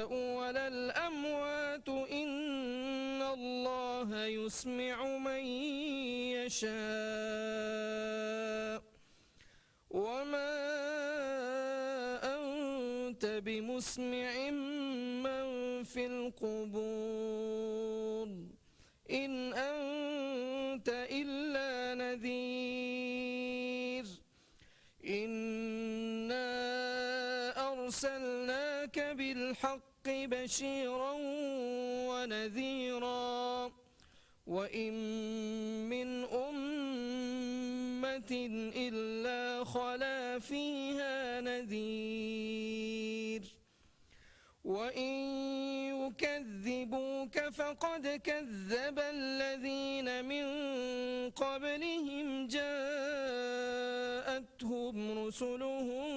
ولا الأموات إن الله يسمع من يشاء وما أنت بمسمع من في القبور إن أنت إلا نذير إنا أرسلناك بالحق بشيرا ونذيرا وإن من أمة إلا خلا فيها نذير وإن يكذبوك فقد كذب الذين من قبلهم جاءتهم رسلهم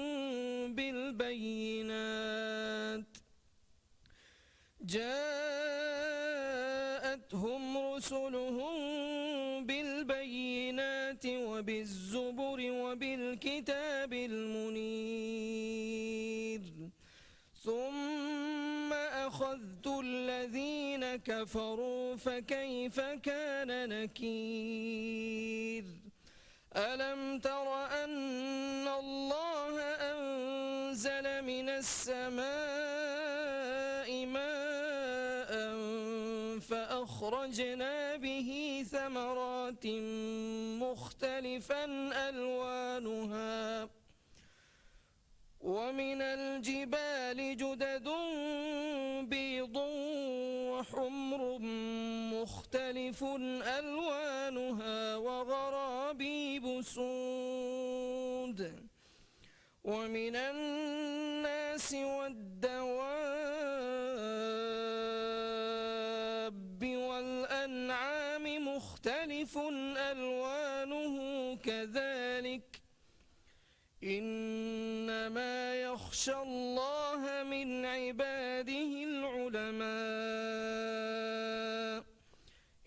بالبينات وبالزبر وبالكتاب المنير ثم أخذت الذين كفروا فكيف كان نكير ألم تر أن الله أنزل من السماء ماء فأخرجنا به ثمرات مختلفا ألوانها ومن الجبال جدد بيض وحمر مختلف ألوانها وغرابيب سود ومن الناس والدواب والأنعام مختلف ألوانه كذلك إنما يخشى الله من عباده العلماء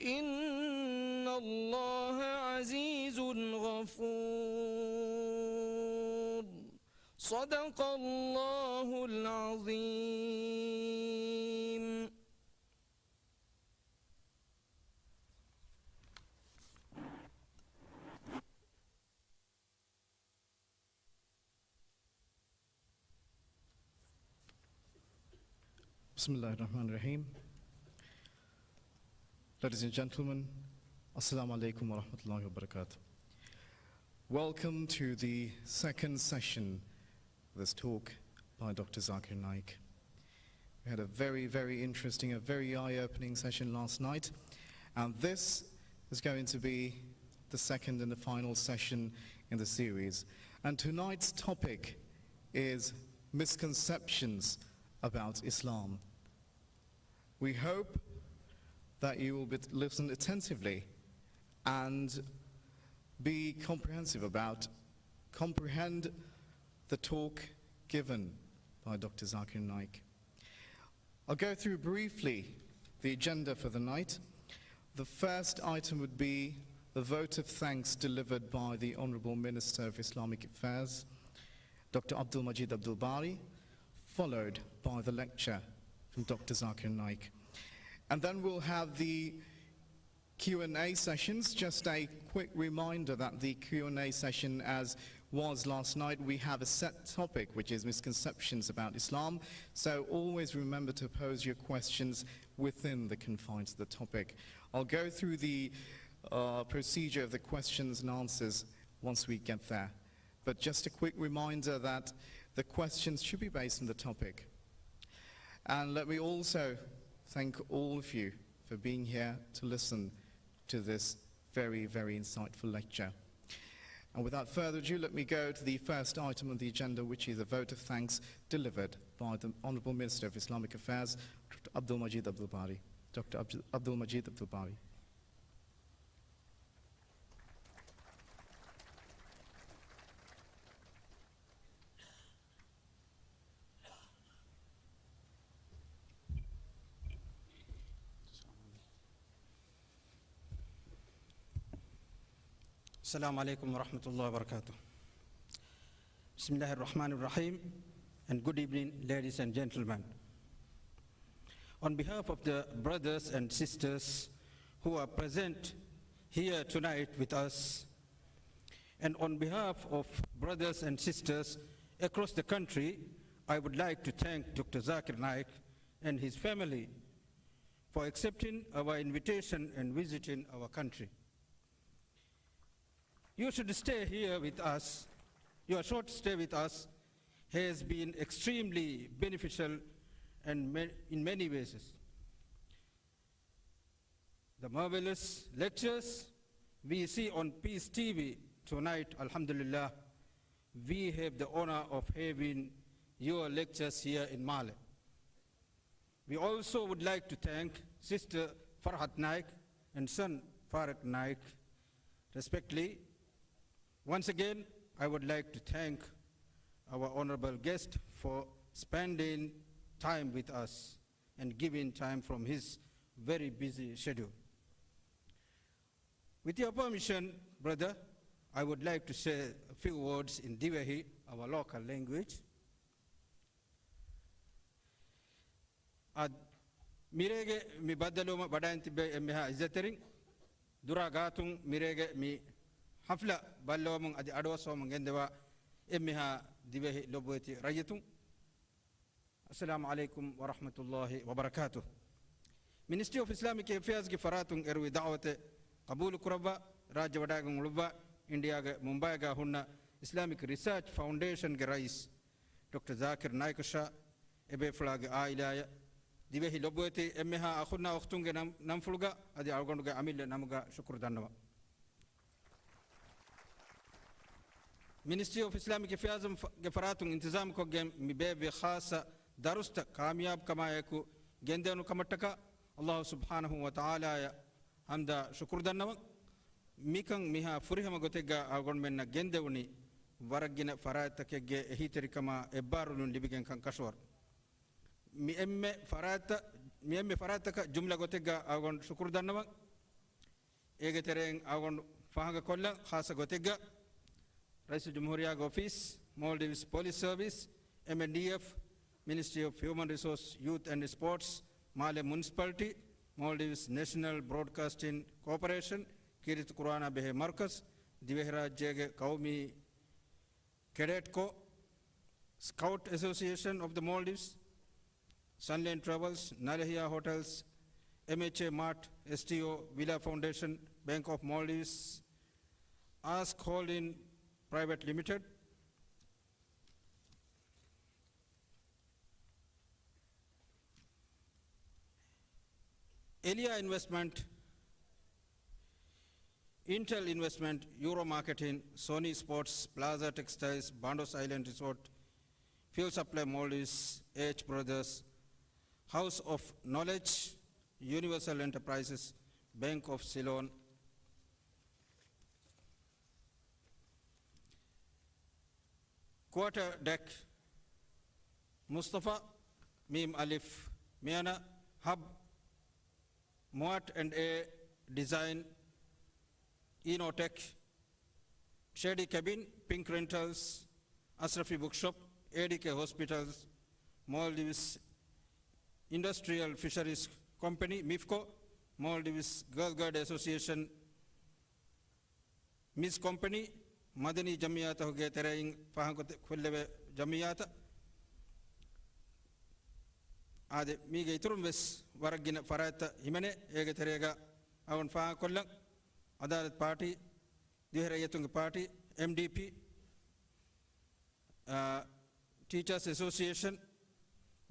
إن الله عزيز غفور صدق الله العظيم. Bismillahirrahmanirrahim. Ladies and gentlemen, Assalamu alaikum wa rahmatullahi wa barakatuh. Welcome to the second session of this talk by Dr. Zakir Naik. We had a very, very interesting, a very eye-opening session last night, and this is going to be the second and the final session in the series. And tonight's topic is misconceptions about Islam. We hope that you will listen attentively and be comprehensive comprehend the talk given by Dr. Zakir Naik. I'll go through briefly the agenda for the night. The first item would be the vote of thanks delivered by the Honorable Minister of Islamic Affairs, Dr. Abdul Majid Abdul Bari, followed by the lecture from Dr. Zakir Naik. And then we'll have the Q&A sessions. Just a quick reminder that the Q&A session, as was last night, we have a set topic, which is misconceptions about Islam. So always remember to pose your questions within the confines of the topic. I'll go through the procedure of the questions and answers once we get there. But just a quick reminder that the questions should be based on the topic. And let me also thank all of you for being here to listen to this very, very insightful lecture. And without further ado, let me go to the first item on the agenda, which is a vote of thanks delivered by the Honorable Minister of Islamic Affairs, Dr. Abdul Majid Abdul Bari. Dr. Abdul Majid Abdul Bari. Assalamu alaikum wa rahmatullahi wa barakatuh. Bismillahir Rahmanir Rahim, and good evening, ladies and gentlemen. On behalf of the brothers and sisters who are present here tonight with us, and on behalf of brothers and sisters across the country, I would like to thank Dr. Zakir Naik and his family for accepting our invitation and visiting our country. You should stay here with us. Your short stay with us has been extremely beneficial and in many ways. The marvelous lectures we see on Peace TV tonight, alhamdulillah, we have the honor of having your lectures here in Male. We also would like to thank Sister Farhat Naik and son Farag Naik, respectively. Once again, I would like to thank our honorable guest for spending time with us and giving time from his very busy schedule. With your permission, brother, I would like to say a few words in Divehi, our local language. Mirege mi badaloma badanti be emiha izatering duragatung mirege mi hafla ballomung adi adwasomung gendewa emiha Divehi lobweti rayatung. Assalamu alaikum wa rahmatullahi wa barakatuh. Ministry of Islamic Affairs ki faratung erwi da'wate qabul kuraba Rajya Wadagung Lubba India ga Mumbai ga hunna Islamic Research Foundation ga rais Dr. Zakir Naik Shah ebe flag ailaya Divehi lobweti emiha akhunna ukhtunge namfulga adi algonduga amil namuga shukr danwa. Ministry of Islamic Affairs ke faratung intizam ko gem mibebe khasa darusta kamyab kamayaku gendenu kamataka Allah subhanahu wa ta'ala ya hamda shukr danwa. Mikang miha furihama gotega algon menna gendewni waragina farata kege ehiterikama ebarulun libigen kan kashwar. Mi emme farata ka jumla gotega algon shukr danwa. Ege tereng algon fahaga kolla khasa gotega Rais Jumhuriya Office, Maldives Police Service, MNDF, Ministry of Human Resource, Youth and Sports, Male Municipality, Maldives National Broadcasting Corporation, Kirit Qurana Behe Marcus, Divehra Jege Kaumi Cadet Co, Scout Association of the Maldives, Sunland Travels, Nalehia Hotels, MHA Mart, STO, Villa Foundation, Bank of Maldives, Ask Holding Private Limited, Elia Investment, Intel Investment, Euro Marketing, Sony Sports, Plaza Textiles, Bandos Island Resort, Fuel Supply Maldives, H Brothers, House of Knowledge, Universal Enterprises, Bank of Ceylon, Quarter Deck, Mustafa, Mim Alif, Miana, Hub, Moat and A Design, Inotech, Shady Cabin, Pink Rentals, Asrafi Bookshop, ADK Hospitals, Maldives Industrial Fisheries Company, MIFCO, Maldives Girl Guide Association, Miss Company, Madani Jamiyata hoge tereng fahankote kullebe jamiyata ade mige iturum ves waragina farata himene ege terega awan fahan kollang Adalat Party Divehra Yetung Party MDP Teachers Association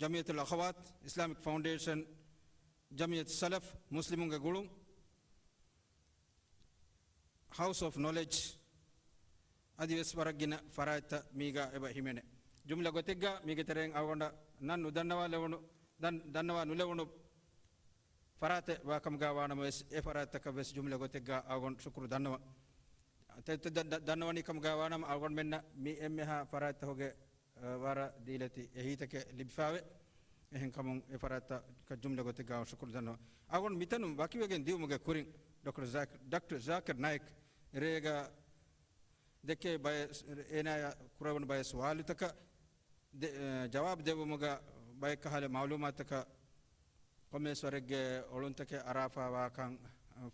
Jamiyat al-Akhawat Islamic Foundation Jamiyat Salaf Muslimunga Gulung House of Knowledge Adives waragina farata miga eba himene jumla gotega miga tereng agonda nanu dannawa lewonu dannawa nulewonu farate wa kam gawana mes e farata ka ves jumla gotega agon shukru dannawa dannawa ni kam gawana agon menna mi emha farata hoge wara dilati ehitake libfawe ehen kamon e farata ka jumla gotega shukru dannawa agon mitanum bakiwegen diumuge kuring Dr. Zakir Naik rega देखे bye एना Kurawan bye सवाल तक जवाब देव muga bye कहाले मालूमात का කොමේස්වරගේ ඔළුන්තකේ අරාෆා වාකන්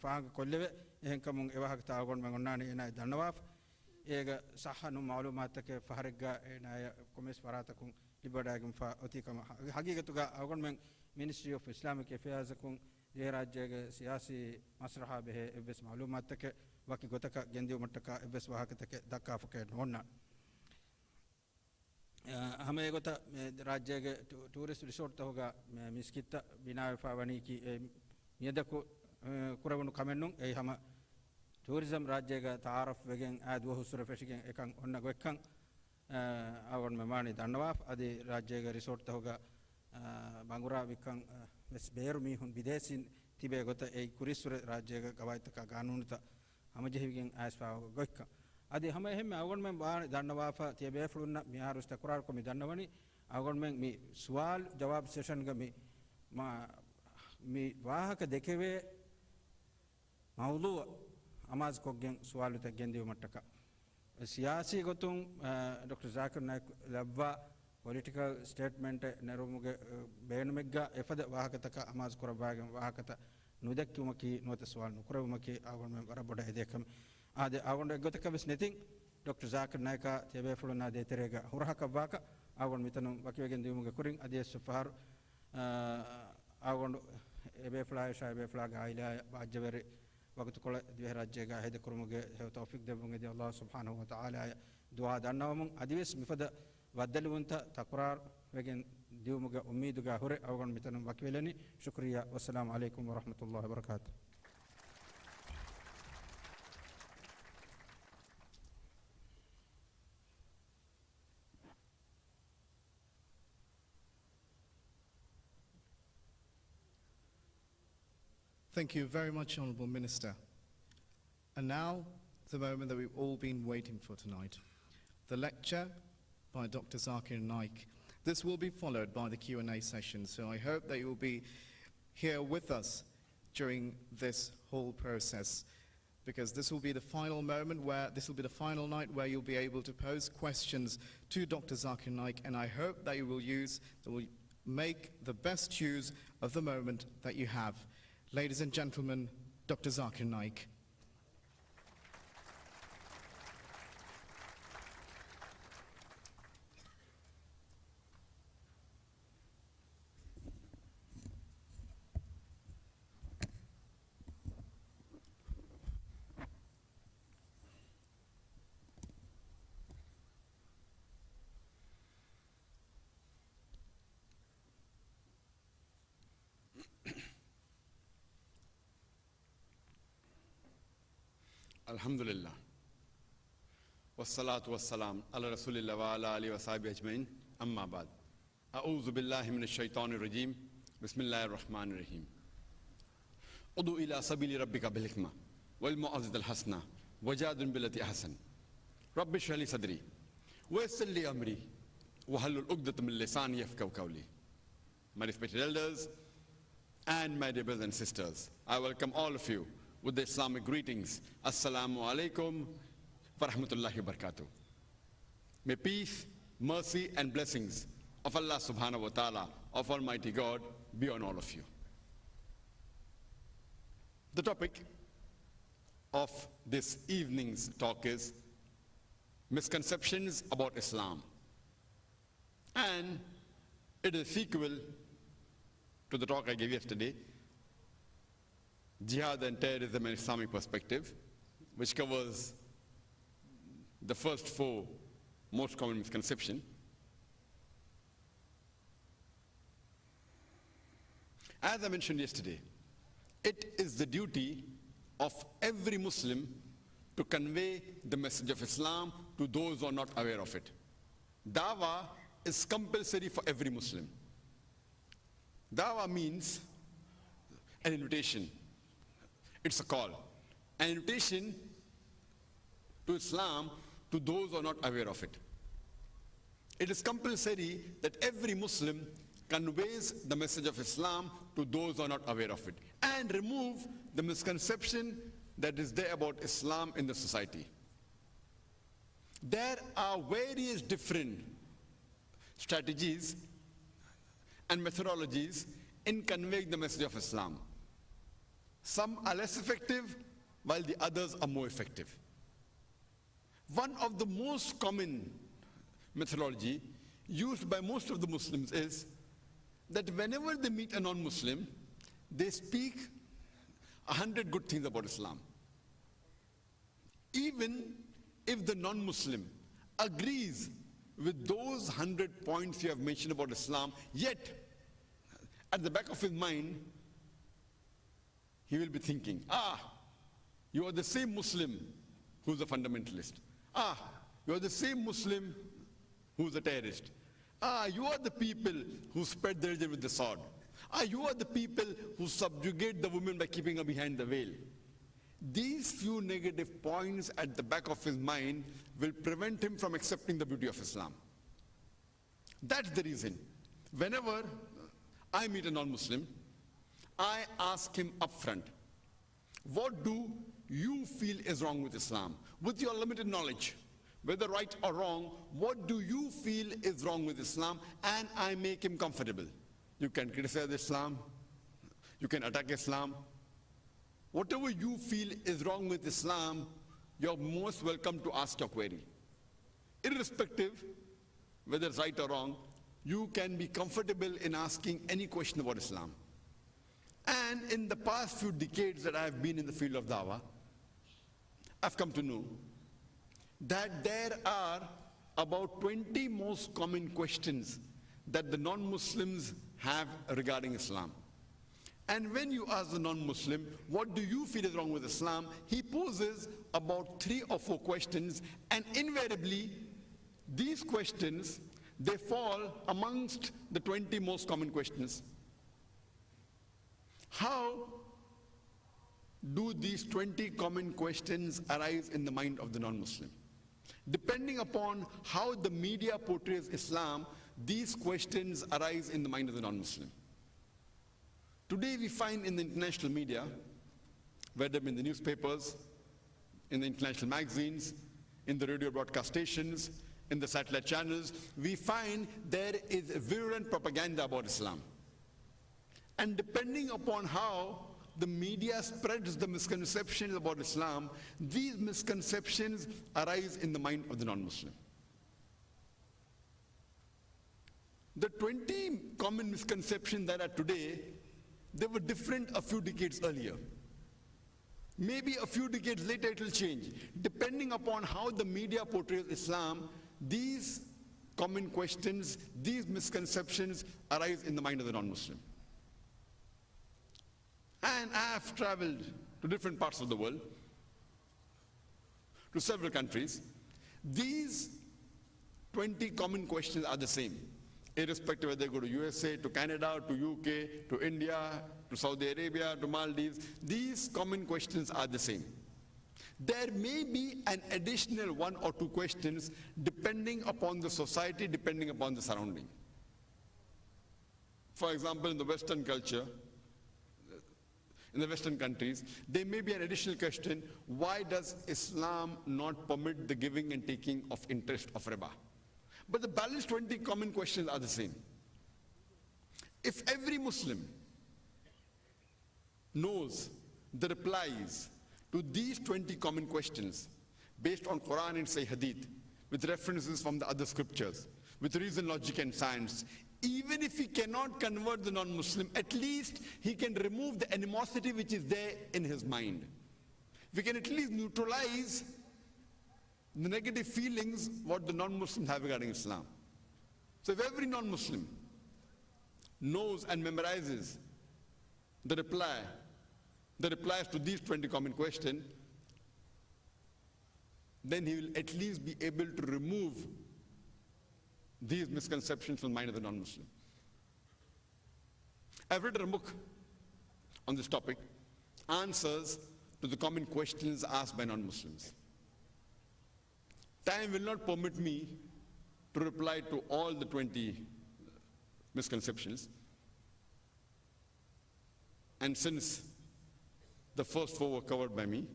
ෆාහක කොල්ලෙවේ එහෙන් කමුන් එවහක තාගොන් මං ඔන්නානි එනයි දන්නවාෆ ඒක සහනු මාලුමාතකේ ෆහරග්ගා එනයි කොමේස් වරාතකුන් ලිබඩාගම් far ඔතිකම හගීගතුගා අවගොන් මෙන් මිනිස්ට්‍රි ඔෆ් ඉස්ලාමික් affairs කුන් ඒ රාජ්‍යයේ සියාසි මස්රහා බෙහෙ එබ්ස් මාලුමාතකේ වකි ගොතක ගෙන්දිය මට්ටක එබ්ස් වාහකතකේ දක්කාෆකේ නොන්නා हमें गोता राज्य के टूरिस्ट रिसोर्ट तो होगा मिस्किता बिना फावनी की यदि को कुरवनु कमेन्नु ए हम टूरिज्म राज्य का तारफ वेगें आद वो हुसर फेशिकें एकंग उन्ना गोएकंग आवन में मानी धन्यवाद आदि राज्य का रिसोर्ट तो होगा बांगुरा विकंग बस बेरुमी हुन विदेशी तिबे गोता ए कुरिसुर राज्य का गवायत का कानून था हम जेहिकें आसपा गोएकंग आदि हमें हम आवन में बार धन्यवाद ते बेफलुन्ना मिहार उस तकरार को मी धन्यवादी आवन में मी सवाल जवाब सेशन का मी वाह के देखे हुए मौलू अमाज को गें सवाल उतर गेंदे मट्टका सियासी को तुम डॉक्टर जाकिर नाइक लब्बा पॉलिटिकल स्टेटमेंट नेरोमुगे बैन मेगा एफद वाह के तक अमाज को रबाग वाह के तक नुदक क्यों मकी नोट सवाल नुकुरे मकी आवन में बड़ा बड़ा देखम आदे आवन गोते कबिस नेथिंग डॉक्टर जाकिर नायका तेबे फुलना दे तेरेगा हुरहा कबाका आवन मितनु वकिवेगेन दिमुगे कुरिंग आदे सफार आवन एबे फ्लाय शायबे फ्लाग आइला बाजवेरे वक्त कोले दिवे राज्य का हेद कुरमुगे हे तौफीक देबुगे दे अल्लाह सुब्हानहु व तआला दुआ दन्नावम आदिवेस मिफद वदलवंत तकरार वेगेन दिमुगे उम्मीदुगा हुरे आवन मितनु वकिवेलनी शुक्रिया वस्सलामु अलैकुम व रहमतुल्लाहि व बरकातहू Thank you very much, Honourable Minister. And now, the moment that we've all been waiting for tonight, the lecture by Dr. Zakir Naik. This will be followed by the Q&A session, so I hope that you will be here with us during this whole process, because this will be the final moment this will be the final night where you'll be able to pose questions to Dr. Zakir Naik, and I hope that you will make the best use of the moment that you have. Ladies and gentlemen, Dr. Zakir Naik. Alhamdulillah. Wassalatu wassalam ala rasulillah wa ala alihi wa sahbihi ajma'in. Amma ba'd. A'udhu billahi minash shaitanir rajim. Bismillahir rahmanir rahim. Udu ila sabili rabbika bil hikma wal mu'azzat al hasana wajadun billati ahsan. Rabbi shrah li sadri wa yassir li amri wa halul 'uqdatam min lisani yafqahu qawli. My respected elders and my dear brothers and sisters, I welcome all of you with the Islamic greetings. Assalamu alaikum wa rahmatullahi wa barakatuh. May peace, mercy and blessings of Allah subhanahu wa ta'ala, of Almighty God, be on all of you. The topic of this evening's talk is misconceptions about Islam. And it is a sequel to the talk I gave yesterday, Jihad and Terrorism and Islamic Perspective, which covers the first 4 most common misconceptions. As I mentioned yesterday, it is the duty of every Muslim to convey the message of Islam to those who are not aware of it. Dawah is compulsory for every Muslim. Dawah means an invitation. It's a call, an invitation to Islam to those who are not aware of it. It is compulsory that every Muslim conveys the message of Islam to those who are not aware of it and remove the misconception that is there about Islam in the society. There are various different strategies and methodologies in conveying the message of Islam. Some are less effective, while the others are more effective. One of the most common methodology used by most of the Muslims is that whenever they meet a non-Muslim, they speak 100 good things about Islam. Even if the non-Muslim agrees with those 100 points you have mentioned about Islam, yet at the back of his mind, he will be thinking, you are the same Muslim who's a fundamentalist. You are the same Muslim who's a terrorist. You are the people who spread the religion with the sword. You are the people who subjugate the women by keeping her behind the veil. These few negative points at the back of his mind will prevent him from accepting the beauty of Islam. That's the reason. Whenever I meet a non-Muslim, I ask him upfront, what do you feel is wrong with Islam? With your limited knowledge, whether right or wrong, what do you feel is wrong with Islam? And I make him comfortable. You can criticize Islam, you can attack Islam. Whatever you feel is wrong with Islam, you're most welcome to ask your query. Irrespective whether it's right or wrong, you can be comfortable in asking any question about Islam. And in the past few decades that I've been in the field of dawah, I've come to know that there are about 20 most common questions that the non-Muslims have regarding Islam. And when you ask the non-Muslim, what do you feel is wrong with Islam? He poses about 3 or 4 questions, and invariably, these questions, they fall amongst the 20 most common questions. How do these 20 common questions arise in the mind of the non-Muslim? Depending upon how the media portrays Islam, these questions arise in the mind of the non-Muslim. Today we find in the international media, whether in the newspapers, in the international magazines, in the radio broadcast stations, in the satellite channels, we find there is virulent propaganda about Islam. And depending upon how the media spreads the misconceptions about Islam, these misconceptions arise in the mind of the non-Muslim. The 20 common misconceptions that are today, they were different a few decades earlier. Maybe a few decades later it will change. Depending upon how the media portrays Islam, these common questions, these misconceptions arise in the mind of the non-Muslim. And I have traveled to different parts of the world, to several countries. These 20 common questions are the same, irrespective whether they go to USA, to Canada, to UK, to India, to Saudi Arabia, to Maldives. These common questions are the same. There may be an additional 1 or 2 questions depending upon the society, depending upon the surrounding. For example, in the Western culture, in the Western countries, there may be an additional question, why does Islam not permit the giving and taking of interest of riba? But the balanced 20 common questions are the same. If every Muslim knows the replies to these 20 common questions based on Quran and Sahih Hadith, with references from the other scriptures, with reason, logic and science, even if he cannot convert the non-Muslim, at least he can remove the animosity which is there in his mind. We can at least neutralize the negative feelings what the non-Muslims have regarding Islam. So if every non-Muslim knows and memorizes the replies to these 20 common questions, then he will at least be able to remove these misconceptions from the mind of the non-Muslim. I've written a book on this topic, Answers to the Common Questions Asked by Non-Muslims. Time will not permit me to reply to all the 20 misconceptions. And since the first 4 were covered by me,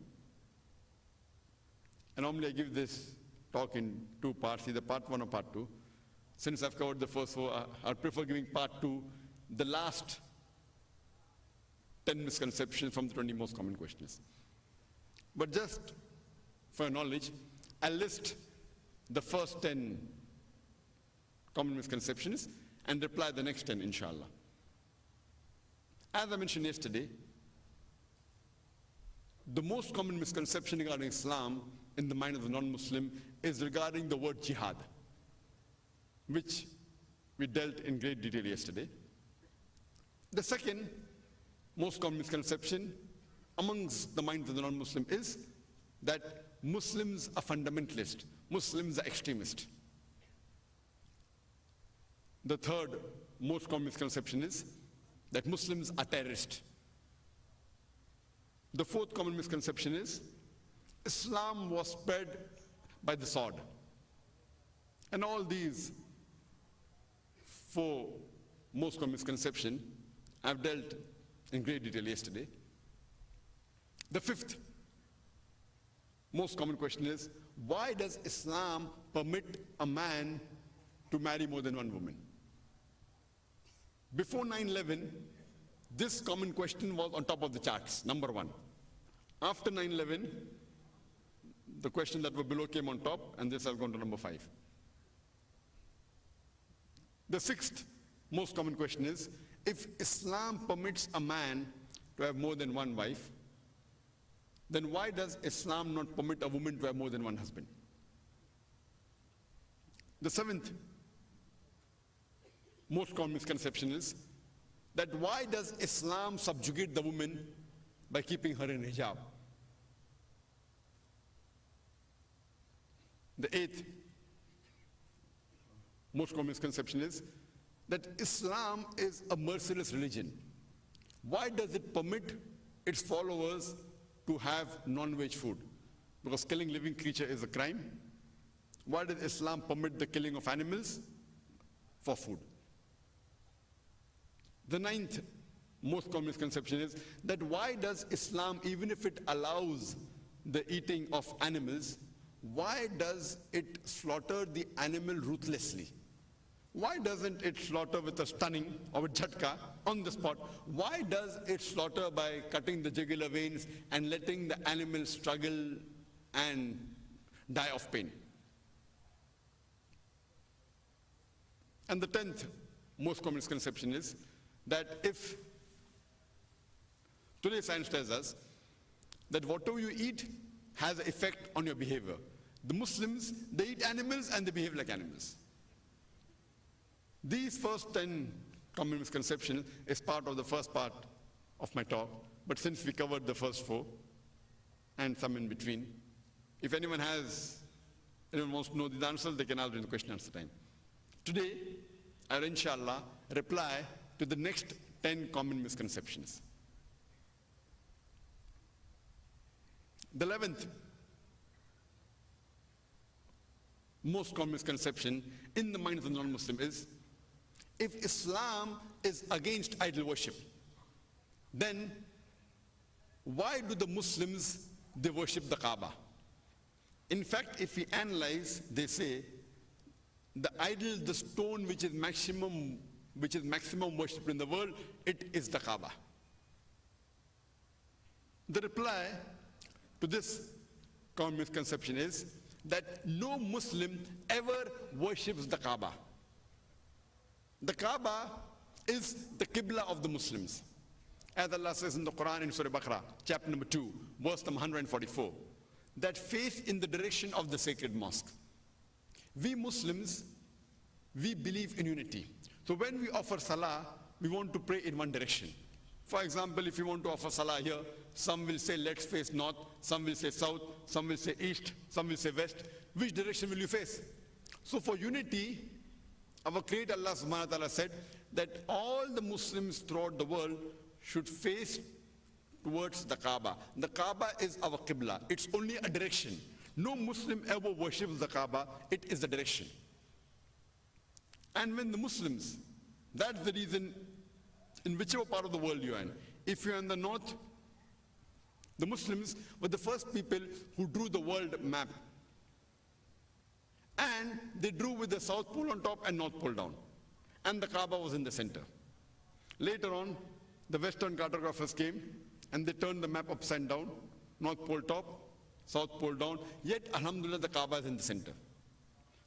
and normally I give this talk in 2 parts, either part 1 or part 2. Since I've covered the first 4, I'd prefer giving part 2, the last 10 misconceptions from the 20 most common questions. But just for your knowledge, I'll list the first 10 common misconceptions and reply the next 10, inshallah. As I mentioned yesterday, the most common misconception regarding Islam in the mind of the non-Muslim is regarding the word jihad, which we dealt in great detail yesterday. The second most common misconception amongst the minds of the non-Muslim is that Muslims are fundamentalist, Muslims are extremist. The third most common misconception is that Muslims are terrorists. The fourth common misconception is Islam was spread by the sword. And all these four most common misconceptions I've dealt in great detail yesterday. The fifth most common question is, why does Islam permit a man to marry more than one woman? Before 9/11, this common question was on top of the charts, number one. After 9/11, the question that were below came on top, and this has gone to number 5. The sixth most common question is, if Islam permits a man to have more than one wife, then why does Islam not permit a woman to have more than one husband? The seventh most common misconception is that why does Islam subjugate the woman by keeping her in hijab? The eighth most common misconception is that Islam is a merciless religion. Why does it permit its followers to have non-veg food? Because killing living creature is a crime. Why does Islam permit the killing of animals? For food. The ninth most common misconception is that why does Islam, even if it allows the eating of animals, why does it slaughter the animal ruthlessly? Why doesn't it slaughter with a stunning or with jhatka on the spot? Why does it slaughter by cutting the jugular veins and letting the animal struggle and die of pain? And the 10th most common misconception is that if today science tells us that whatever you eat has an effect on your behavior. The Muslims, they eat animals and they behave like animals. These first 10 common misconceptions is part of the first part of my talk, but since we covered the first 4 and some in between, if anyone wants to know the answers, they can ask during the question and answer time. Today, I'll inshallah reply to the next 10 common misconceptions. The 11th most common misconception in the mind of the non-Muslim is, if Islam is against idol worship, then why do the Muslims, they worship the Kaaba? In fact, if we analyze, they say the idol, the stone which is maximum worshipped in the world, it is the Kaaba. The reply to this common misconception is that no Muslim ever worships the Kaaba. The Kaaba is the Qibla of the Muslims. As Allah says in the Quran in Surah Baqarah, chapter number 2, verse number 144, that face in the direction of the sacred mosque. We Muslims, we believe in unity. So when we offer salah, we want to pray in one direction. For example, if you want to offer salah here, some will say let's face north, some will say south, some will say east, some will say west. Which direction will you face? So for unity, our Creator Allah subhanahu wa ta'ala said that all the Muslims throughout the world should face towards the Kaaba. The Kaaba is our Qibla. It's only a direction. No Muslim ever worships the Kaaba. It is the direction. And when the Muslims, that's the reason, in whichever part of the world you are in, if you're in the north, the Muslims were the first people who drew the world map. And they drew with the South Pole on top and North Pole down. And the Kaaba was in the center. Later on, the Western cartographers came and they turned the map upside down, North Pole top, South Pole down, yet alhamdulillah the Kaaba is in the center.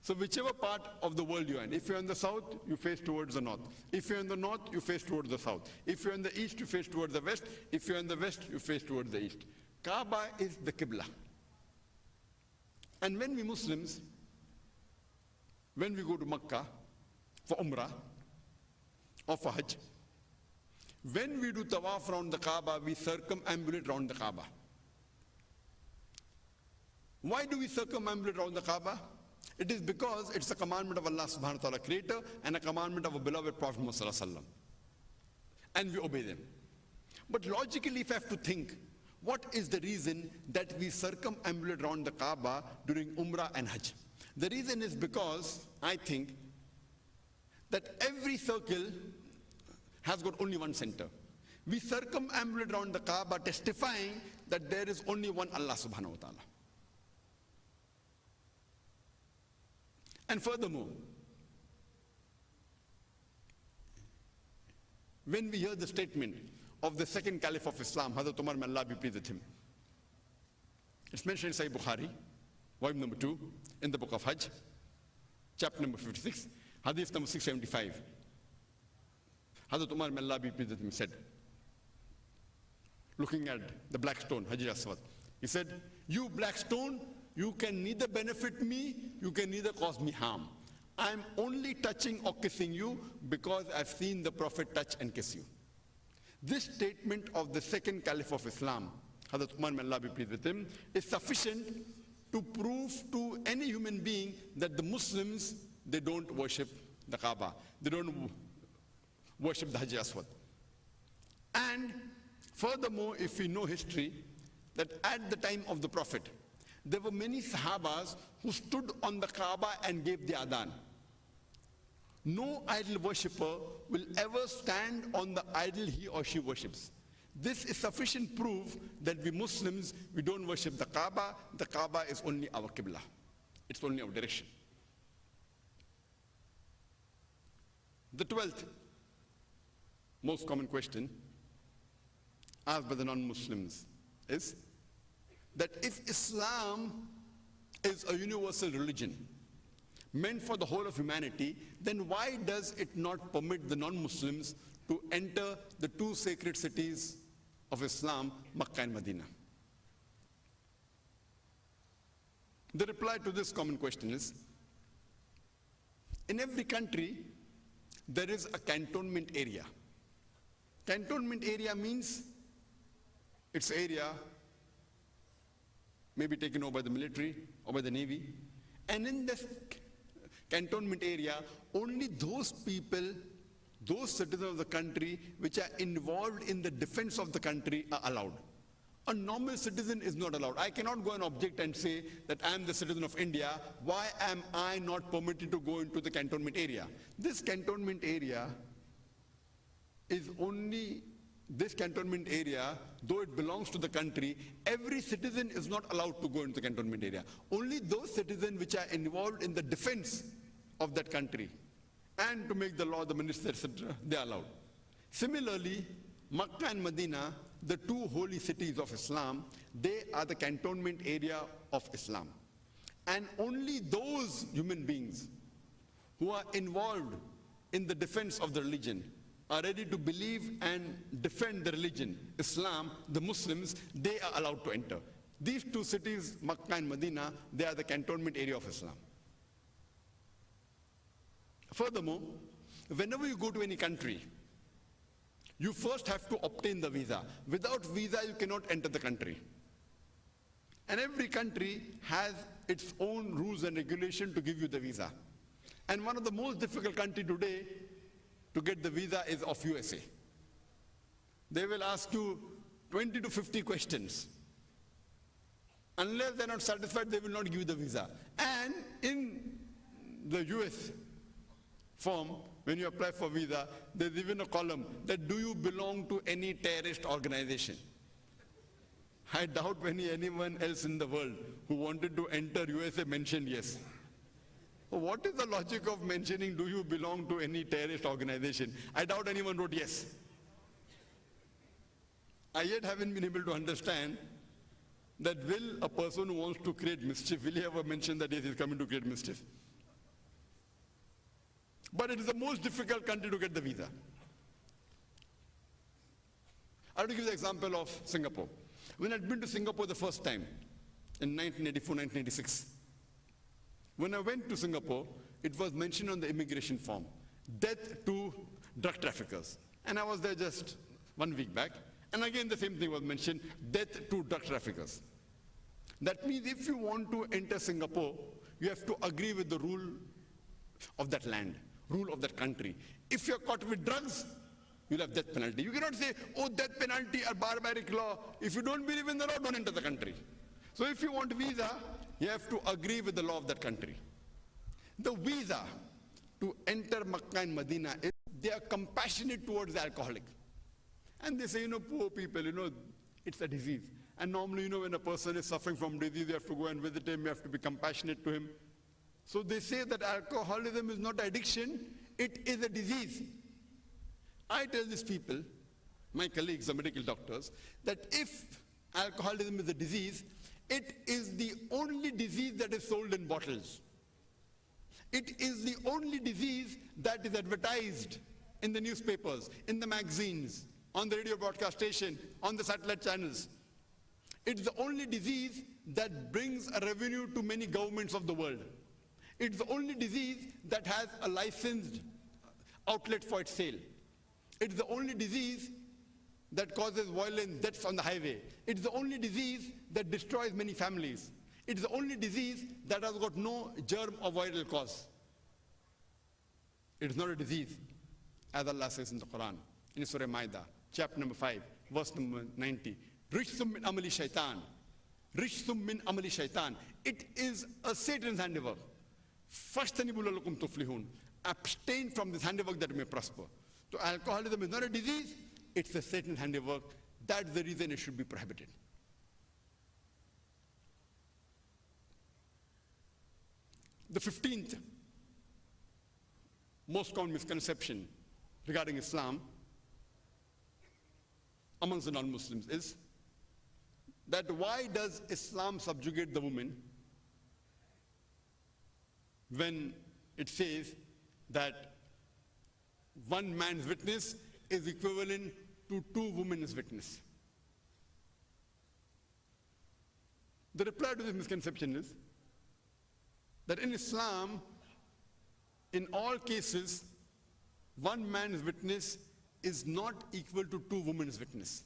So whichever part of the world you're in, if you're in the south, you face towards the north. If you're in the north, you face towards the south. If you're in the east, you face towards the west. If you're in the west, you face towards the east. Kaaba is the Qibla. And when we Muslims, when we go to Makkah for Umrah or for Hajj, when we do tawaf around the Kaaba, we circumambulate around the Kaaba. Why do we circumambulate around the Kaaba? It is because it's a commandment of Allah subhanahu wa ta'ala, creator, and a commandment of a beloved Prophet Muhammad sallallahu alaihi wasallam. And we obey them. But logically, if I have to think, what is the reason that we circumambulate around the Kaaba during Umrah and Hajj? The reason is because I think that every circle has got only one center. We circumambulate around the Kaaba, testifying that there is only one Allah subhanahu wa ta'ala. And furthermore, when we hear the statement of the second Caliph of Islam, Hazrat Umar, may Allah be pleased with him, it's mentioned in Sahih Bukhari, volume number 2, in the book of Hajj, chapter number 56, hadith number 675. Hazrat Umar, may Allah be pleased with him, said, looking at the black stone, Hajar Aswad, he said, "You black stone, you can neither benefit me, you can neither cause me harm. I'm only touching or kissing you because I've seen the Prophet touch and kiss you." This statement of the second Caliph of Islam, Hazrat Umar, may Allah be pleased with him, is sufficient to prove to any human being that the Muslims, they don't worship the Kaaba. They don't worship the Hajar Aswad. And furthermore, if we know history, that at the time of the Prophet, there were many Sahabas who stood on the Kaaba and gave the adhan. No idol worshipper will ever stand on the idol he or she worships. This is sufficient proof that we Muslims, we don't worship the Kaaba. The Kaaba is only our Qibla. It's only our direction. The 12th most common question asked by the non-Muslims is that if Islam is a universal religion meant for the whole of humanity, then why does it not permit the non-Muslims to enter the two sacred cities of Islam, Makkah and Medina? The reply to this common question is, in every country, there is a cantonment area. Cantonment area means it's area maybe taken over by the military or by the navy. And in this cantonment area, only those people, those citizens of the country which are involved in the defense of the country are allowed. A normal citizen is not allowed. I cannot go and object and say that I am the citizen of India. Why am I not permitted to go into the cantonment area? This cantonment area is only, this cantonment area, though it belongs to the country, every citizen is not allowed to go into the cantonment area. Only those citizens which are involved in the defense of that country and to make the law, the minister, etc., they are allowed. Similarly, Makkah and Medina, the two holy cities of Islam, they are the cantonment area of Islam. And only those human beings who are involved in the defense of the religion, are ready to believe and defend the religion, Islam, the Muslims, they are allowed to enter. These two cities, Makkah and Medina, they are the cantonment area of Islam. Furthermore, whenever you go to any country, you first have to obtain the visa. Without visa, you cannot enter the country. And every country has its own rules and regulations to give you the visa. And one of the most difficult countries today to get the visa is of USA. They will ask you 20 to 50 questions. Unless they're not satisfied, they will not give you the visa. And in the US form, when you apply for visa, there's even a column that do you belong to any terrorist organization? I doubt anyone else in the world who wanted to enter USA mentioned yes. What is the logic of mentioning do you belong to any terrorist organization? I doubt anyone wrote yes. I yet haven't been able to understand that will a person who wants to create mischief, will he ever mention that he is coming to create mischief? But it is the most difficult country to get the visa. I have to give the example of Singapore. When I'd been to Singapore the first time, in 1984, 1986, when I went to Singapore, it was mentioned on the immigration form, death to drug traffickers. And I was there just 1 week back, and again the same thing was mentioned, death to drug traffickers. That means if you want to enter Singapore, you have to agree with the rule of that land, rule of that country. If you're caught with drugs, you'll have death penalty. You cannot say, oh, death penalty, a barbaric law. If you don't believe in the law, don't enter the country. So if you want visa, you have to agree with the law of that country. The visa to enter Makkah and Medina, they are compassionate towards the alcoholic. And they say, poor people, it's a disease. And normally, when a person is suffering from disease, you have to go and visit him, you have to be compassionate to him. So they say that alcoholism is not addiction, it is a disease. I tell these people, my colleagues, the medical doctors, that if alcoholism is a disease, it is the only disease that is sold in bottles. It is the only disease that is advertised in the newspapers, in the magazines, on the radio broadcast station, on the satellite channels. It's the only disease that brings a revenue to many governments of the world. It's the only disease that has a licensed outlet for its sale. It's the only disease that causes violent deaths on the highway. It's the only disease that destroys many families. It's the only disease that has got no germ or viral cause. It is not a disease, as Allah says in the Quran, in Surah Maida, chapter number 5, verse number 90. Rishsum min amali shaitan. Rishsum min amali shaitan. It is a Satan's handiwork. Fastanibu lalakum tuflihun. Abstain from this handiwork that you may prosper. So alcoholism is not a disease, it's a Satan's handiwork. That's the reason it should be prohibited. The 15th most common misconception regarding Islam amongst the non-Muslims is that why does Islam subjugate the woman when it says that one man's witness is equivalent to 2 women's witness? The reply to this misconception is that in Islam, in all cases, one man's witness is not equal to 2 women's witness.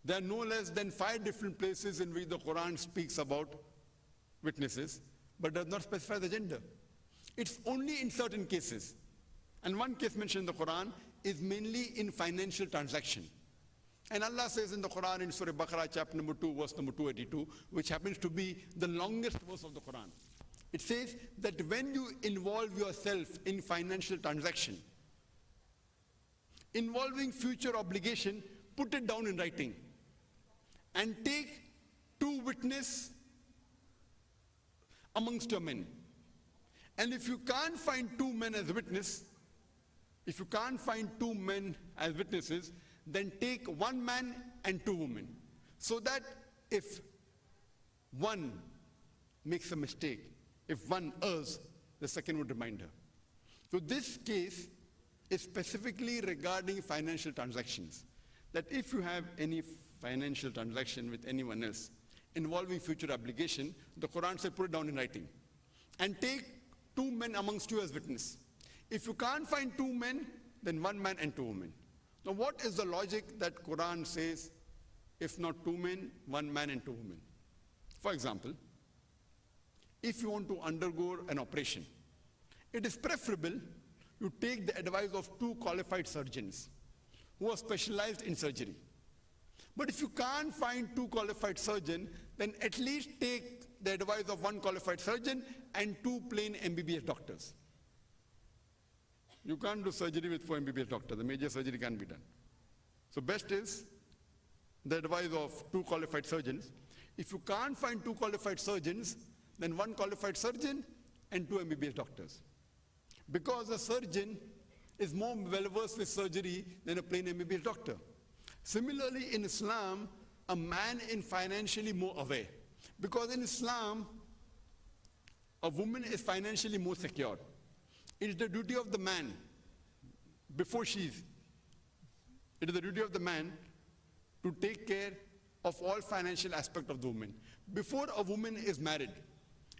There are no less than 5 different places in which the Quran speaks about witnesses, but does not specify the gender. It's only in certain cases. And one case mentioned in the Quran is mainly in financial transaction. And Allah says in the Quran in Surah Baqarah chapter number 2, verse number 282, which happens to be the longest verse of the Quran. It says that when you involve yourself in financial transaction, involving future obligation, put it down in writing and take 2 witnesses amongst your men. And if you can't find 2 men as witnesses, then take 1 man and 2 women. So that if one makes a mistake, if one errs, the second would remind her. So this case is specifically regarding financial transactions. That if you have any financial transaction with anyone else involving future obligation, the Quran said put it down in writing. And take 2 men amongst you as witness. If you can't find 2 men, then 1 man and 2 women. Now what is the logic that Quran says, if not 2 men, 1 man and 2 women? For example, if you want to undergo an operation, it is preferable you take the advice of 2 qualified surgeons who are specialized in surgery. But if you can't find 2 qualified surgeons, then at least take the advice of 1 qualified surgeon and 2 plain MBBS doctors. You can't do surgery with 4 MBBS doctors. The major surgery can't be done. So best is the advice of 2 qualified surgeons. If you can't find 2 qualified surgeons, then 1 qualified surgeon and 2 MBBS doctors. Because a surgeon is more well-versed with surgery than a plain MBBS doctor. Similarly, in Islam, a man is financially more aware. Because in Islam, a woman is financially more secure. It is the duty of the man, it is the duty of the man to take care of all financial aspects of the woman. Before a woman is married,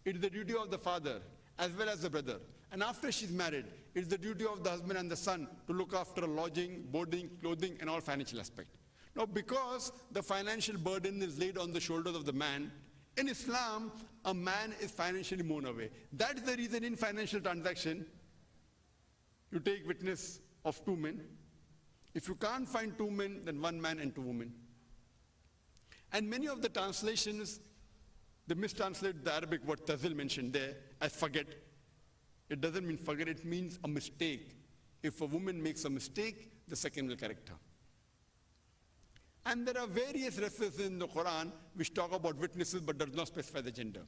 it is the duty of the father as well as the brother. And after she's married, it is the duty of the husband and the son to look after lodging, boarding, clothing, and all financial aspects. Now, because the financial burden is laid on the shoulders of the man, in Islam, a man is financially more aware. That is the reason in financial transaction, you take witness of 2 men. If you can't find 2 men, then 1 man and 2 women. And many of the translations, they mistranslate the Arabic word tazil mentioned there as forget. It doesn't mean forget, it means a mistake. If a woman makes a mistake, the second will correct her. And there are various references in the Quran which talk about witnesses but does not specify the gender.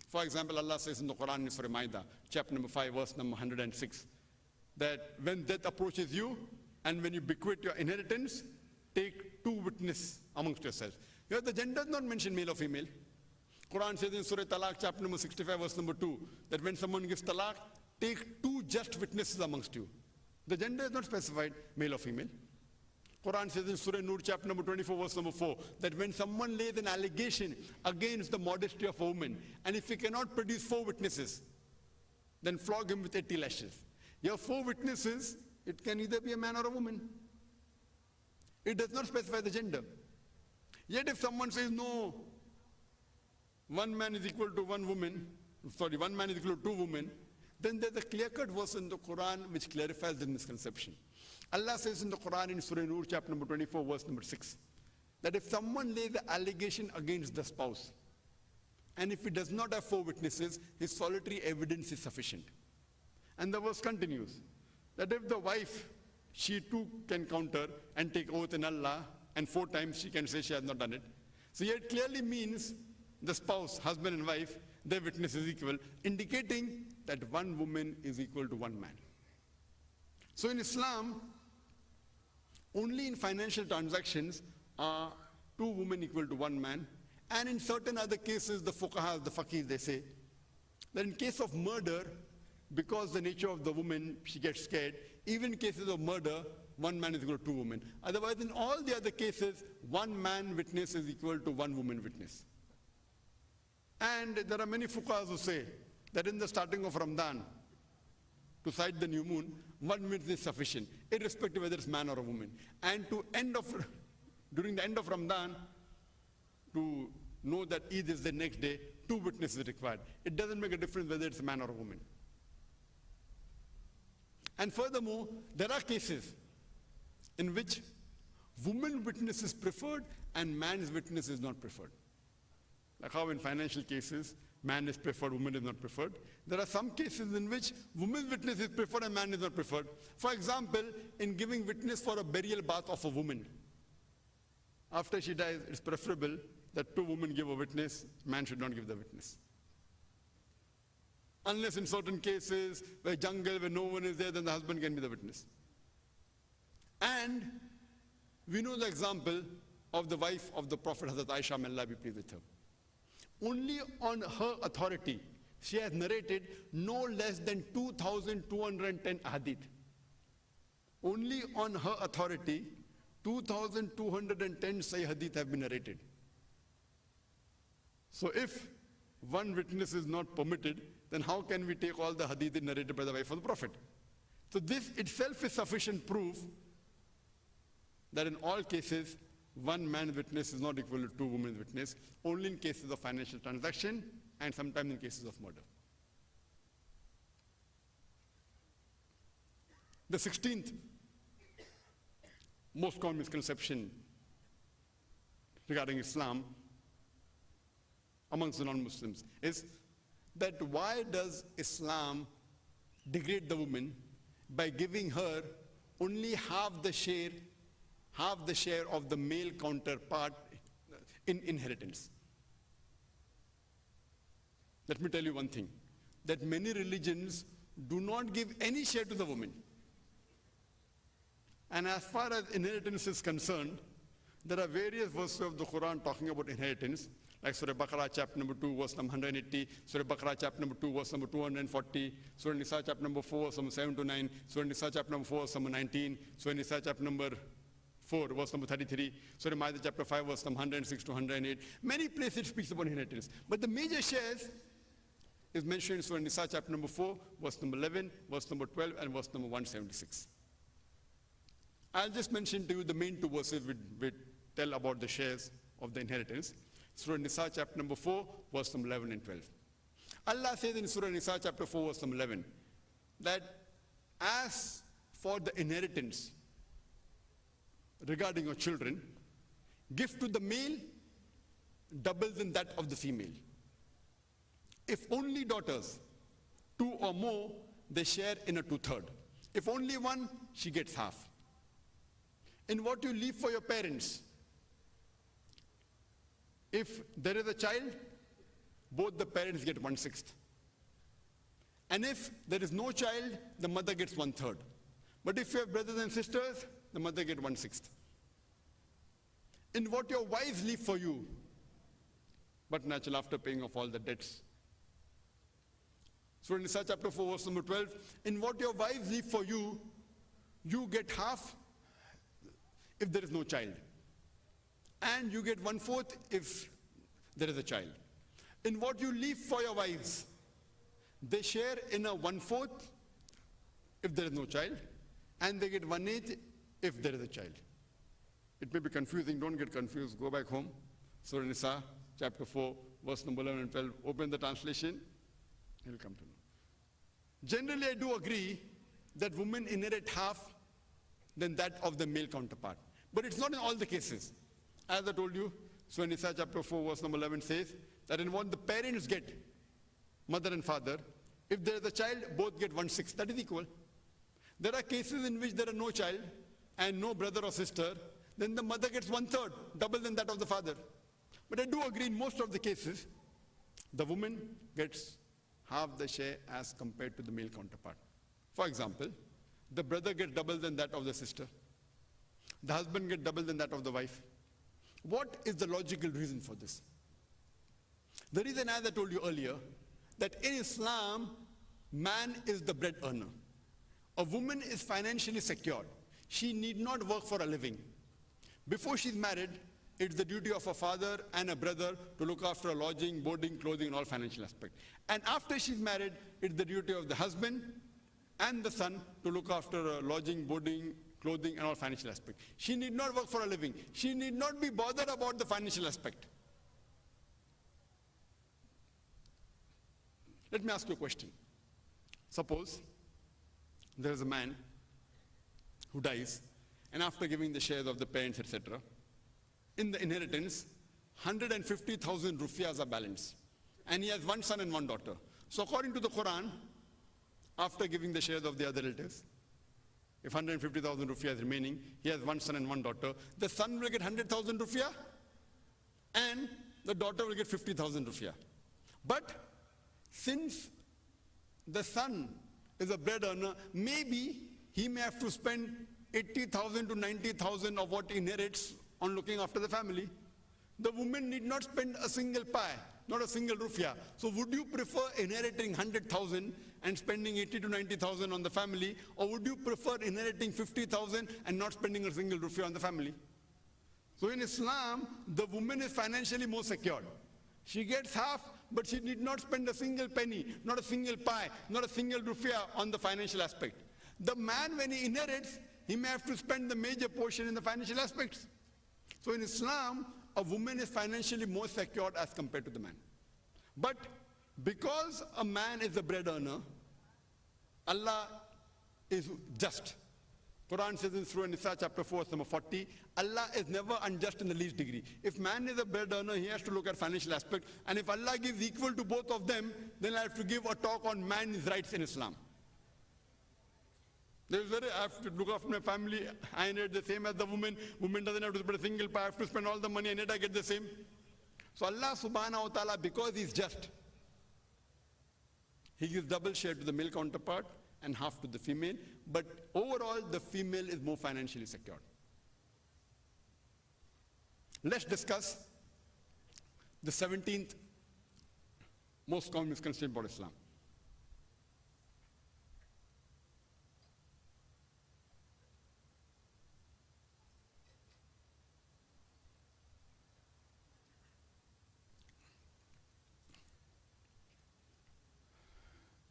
For example, Allah says in the Quran in Surah Ma'idah, chapter number 5, verse number 106, that when death approaches you and when you bequeath your inheritance, take 2 witnesses amongst yourselves. Here the gender is not mentioned, male or female. Quran says in Surah Talaq, chapter number 65, verse number 2, that when someone gives talaq, take 2 just witnesses amongst you. The gender is not specified, male or female. Quran says in Surah Nur, chapter number 24, verse number 4, that when someone lays an allegation against the modesty of a woman, and if he cannot produce 4 witnesses, then flog him with 80 lashes. You have 4 witnesses, it can either be a man or a woman. It does not specify the gender. Yet if someone says, no, 1 man is equal to 1 woman, 1 man is equal to 2 women, then there's a clear-cut verse in the Quran which clarifies the misconception. Allah says in the Quran in Surah Nur, chapter number 24, verse number 6, that if someone lays the allegation against the spouse, and if he does not have 4 witnesses, his solitary evidence is sufficient. And the verse continues, that if the wife, she too can counter and take oath in Allah, and 4 times she can say she has not done it. So here it clearly means the spouse, husband and wife, their witness is equal, indicating that 1 woman is equal to 1 man. So in Islam, only in financial transactions are 2 women equal to 1 man. And in certain other cases, the fuqahas, the faqihs, they say that in case of murder, because the nature of the woman, she gets scared, even in cases of murder, 1 man is equal to 2 women. Otherwise, in all the other cases, 1 man witness is equal to 1 woman witness. And there are many fuqahas who say that in the starting of Ramadan, to sight the new moon, 1 minute is sufficient, irrespective whether it's man or a woman. And during the end of Ramadan, to know that Eid is the next day, 2 witnesses are required. It doesn't make a difference whether it's a man or a woman. And furthermore, there are cases in which woman witness is preferred and man's witness is not preferred. Like how in financial cases, man is preferred, woman is not preferred. There are some cases in which woman's witness is preferred and man is not preferred. For example, in giving witness for a burial bath of a woman, after she dies, it's preferable that 2 women give a witness, man should not give the witness. Unless in certain cases, where jungle, where no one is there, then the husband can be the witness. And we know the example of the wife of the Prophet, Hazrat Aisha, may Allah be pleased with her. Only on her authority, she has narrated no less than 2,210 hadith. Only on her authority, 2,210 Sahih hadith have been narrated. So if 1 witness is not permitted, then how can we take all the hadith narrated by the wife of the Prophet? So this itself is sufficient proof that in all cases, 1 man witness is not equal to 2 women witness, only in cases of financial transaction and sometimes in cases of murder. The 16th most common misconception regarding Islam amongst the non-Muslims is that why does Islam degrade the woman by giving her only half the share of the male counterpart in inheritance? Let me tell you one thing, that many religions do not give any share to the woman. And as far as inheritance is concerned, There are various verses of the Quran talking about inheritance, like Surah Baqarah chapter number 2, verse number 180, Surah Baqarah chapter number 2, verse number 240, Surah Nisa chapter number 4, verse number 7 to 9, Surah Nisa chapter number 4, verse number 19, Surah Nisa chapter number 4, verse number 33, Surah Ma'idah chapter 5, verse number 106 to 108. Many places it speaks about inheritance. But the major shares is mentioned in Surah Nisa chapter number 4, verse number 11, verse number 12, and verse number 176. I'll just mention to you the main two verses which tell about the shares of the inheritance. Surah Nisa chapter number 4, verse number 11 and 12. Allah says in Surah Nisa chapter 4, verse number 11, that as for the inheritance regarding your children, give to the male double than that of the female. If only daughters, 2 or more, they share in a 2/3. If only one, she gets half. In what you leave for your parents, if there is a child, both the parents get 1/6. And if there is no child, the mother gets 1/3. But if you have brothers and sisters, the mother gets 1/6. In what your wives leave for you, but naturally after paying off all the debts. Surah Nisa chapter 4, verse number 12, in what your wives leave for you, you get half if there is no child. And you get 1/4 if there is a child. In what you leave for your wives, they share in a 1/4 if there is no child, and they get 1/8 if there is a child. It may be confusing, don't get confused, go back home. Surah Nisa chapter 4, verse number 11 and 12, open the translation, you'll come to know. Generally, I do agree that women inherit half than that of the male counterpart. But it's not in all the cases. As I told you, Surah Nisa chapter 4, verse number 11 says that in what the parents get, mother and father, if there is a child, both get 1/6. That is equal. There are cases in which there are no child and no brother or sister, then the mother gets 1/3, double than that of the father. But I do agree in most of the cases, the woman gets half the share as compared to the male counterpart. For example, the brother gets double than that of the sister. The husband gets double than that of the wife. What is the logical reason for this? The reason, as I told you earlier, that in Islam, man is the bread earner. A woman is financially secured. She need not work for a living. Before she's married, it's the duty of a father and a brother to look after her lodging, boarding, clothing, and all financial aspects. And after she's married, it's the duty of the husband and the son to look after her lodging, boarding, clothing, and all financial aspects. She need not work for a living. She need not be bothered about the financial aspect. Let me ask you a question. Suppose there is a man who dies, and after giving the shares of the parents, etc., in the inheritance, 150,000 rufias are balanced. And he has one son and one daughter. So according to the Quran, after giving the shares of the other relatives, if 150,000 rufias remaining, he has one son and one daughter, the son will get 100,000 rufiya and the daughter will get 50,000 rufiya. But since the son is a bread earner, maybe he may have to spend 80,000 to 90,000 of what he inherits on looking after the family. The woman need not spend a single pie, not a single rufiya. So would you prefer inheriting 100,000 and spending 80 to 90,000 on the family, or would you prefer inheriting 50,000 and not spending a single rufiya on the family? So in Islam, the woman is financially more secured. She gets half, but she need not spend a single penny, not a single pie, not a single rufiya on the financial aspect. The man, when he inherits, he may have to spend the major portion in the financial aspects. So in Islam, a woman is financially more secured as compared to the man. But because a man is a bread earner, Allah is just. Quran says in Surah Nisa chapter 4, verse number 40, Allah is never unjust in the least degree. If man is a bread earner, he has to look at financial aspect. And if Allah gives equal to both of them, then I have to give a talk on man's rights in Islam. I have to look after my family, I inherit the same as the woman. Woman doesn't have to spend a single pie, I have to spend all the money, and yet I get the same. So Allah subhanahu wa ta'ala, because He's just, He gives double share to the male counterpart and half to the female, but overall the female is more financially secured. Let's discuss the 17th most common misconception about Islam.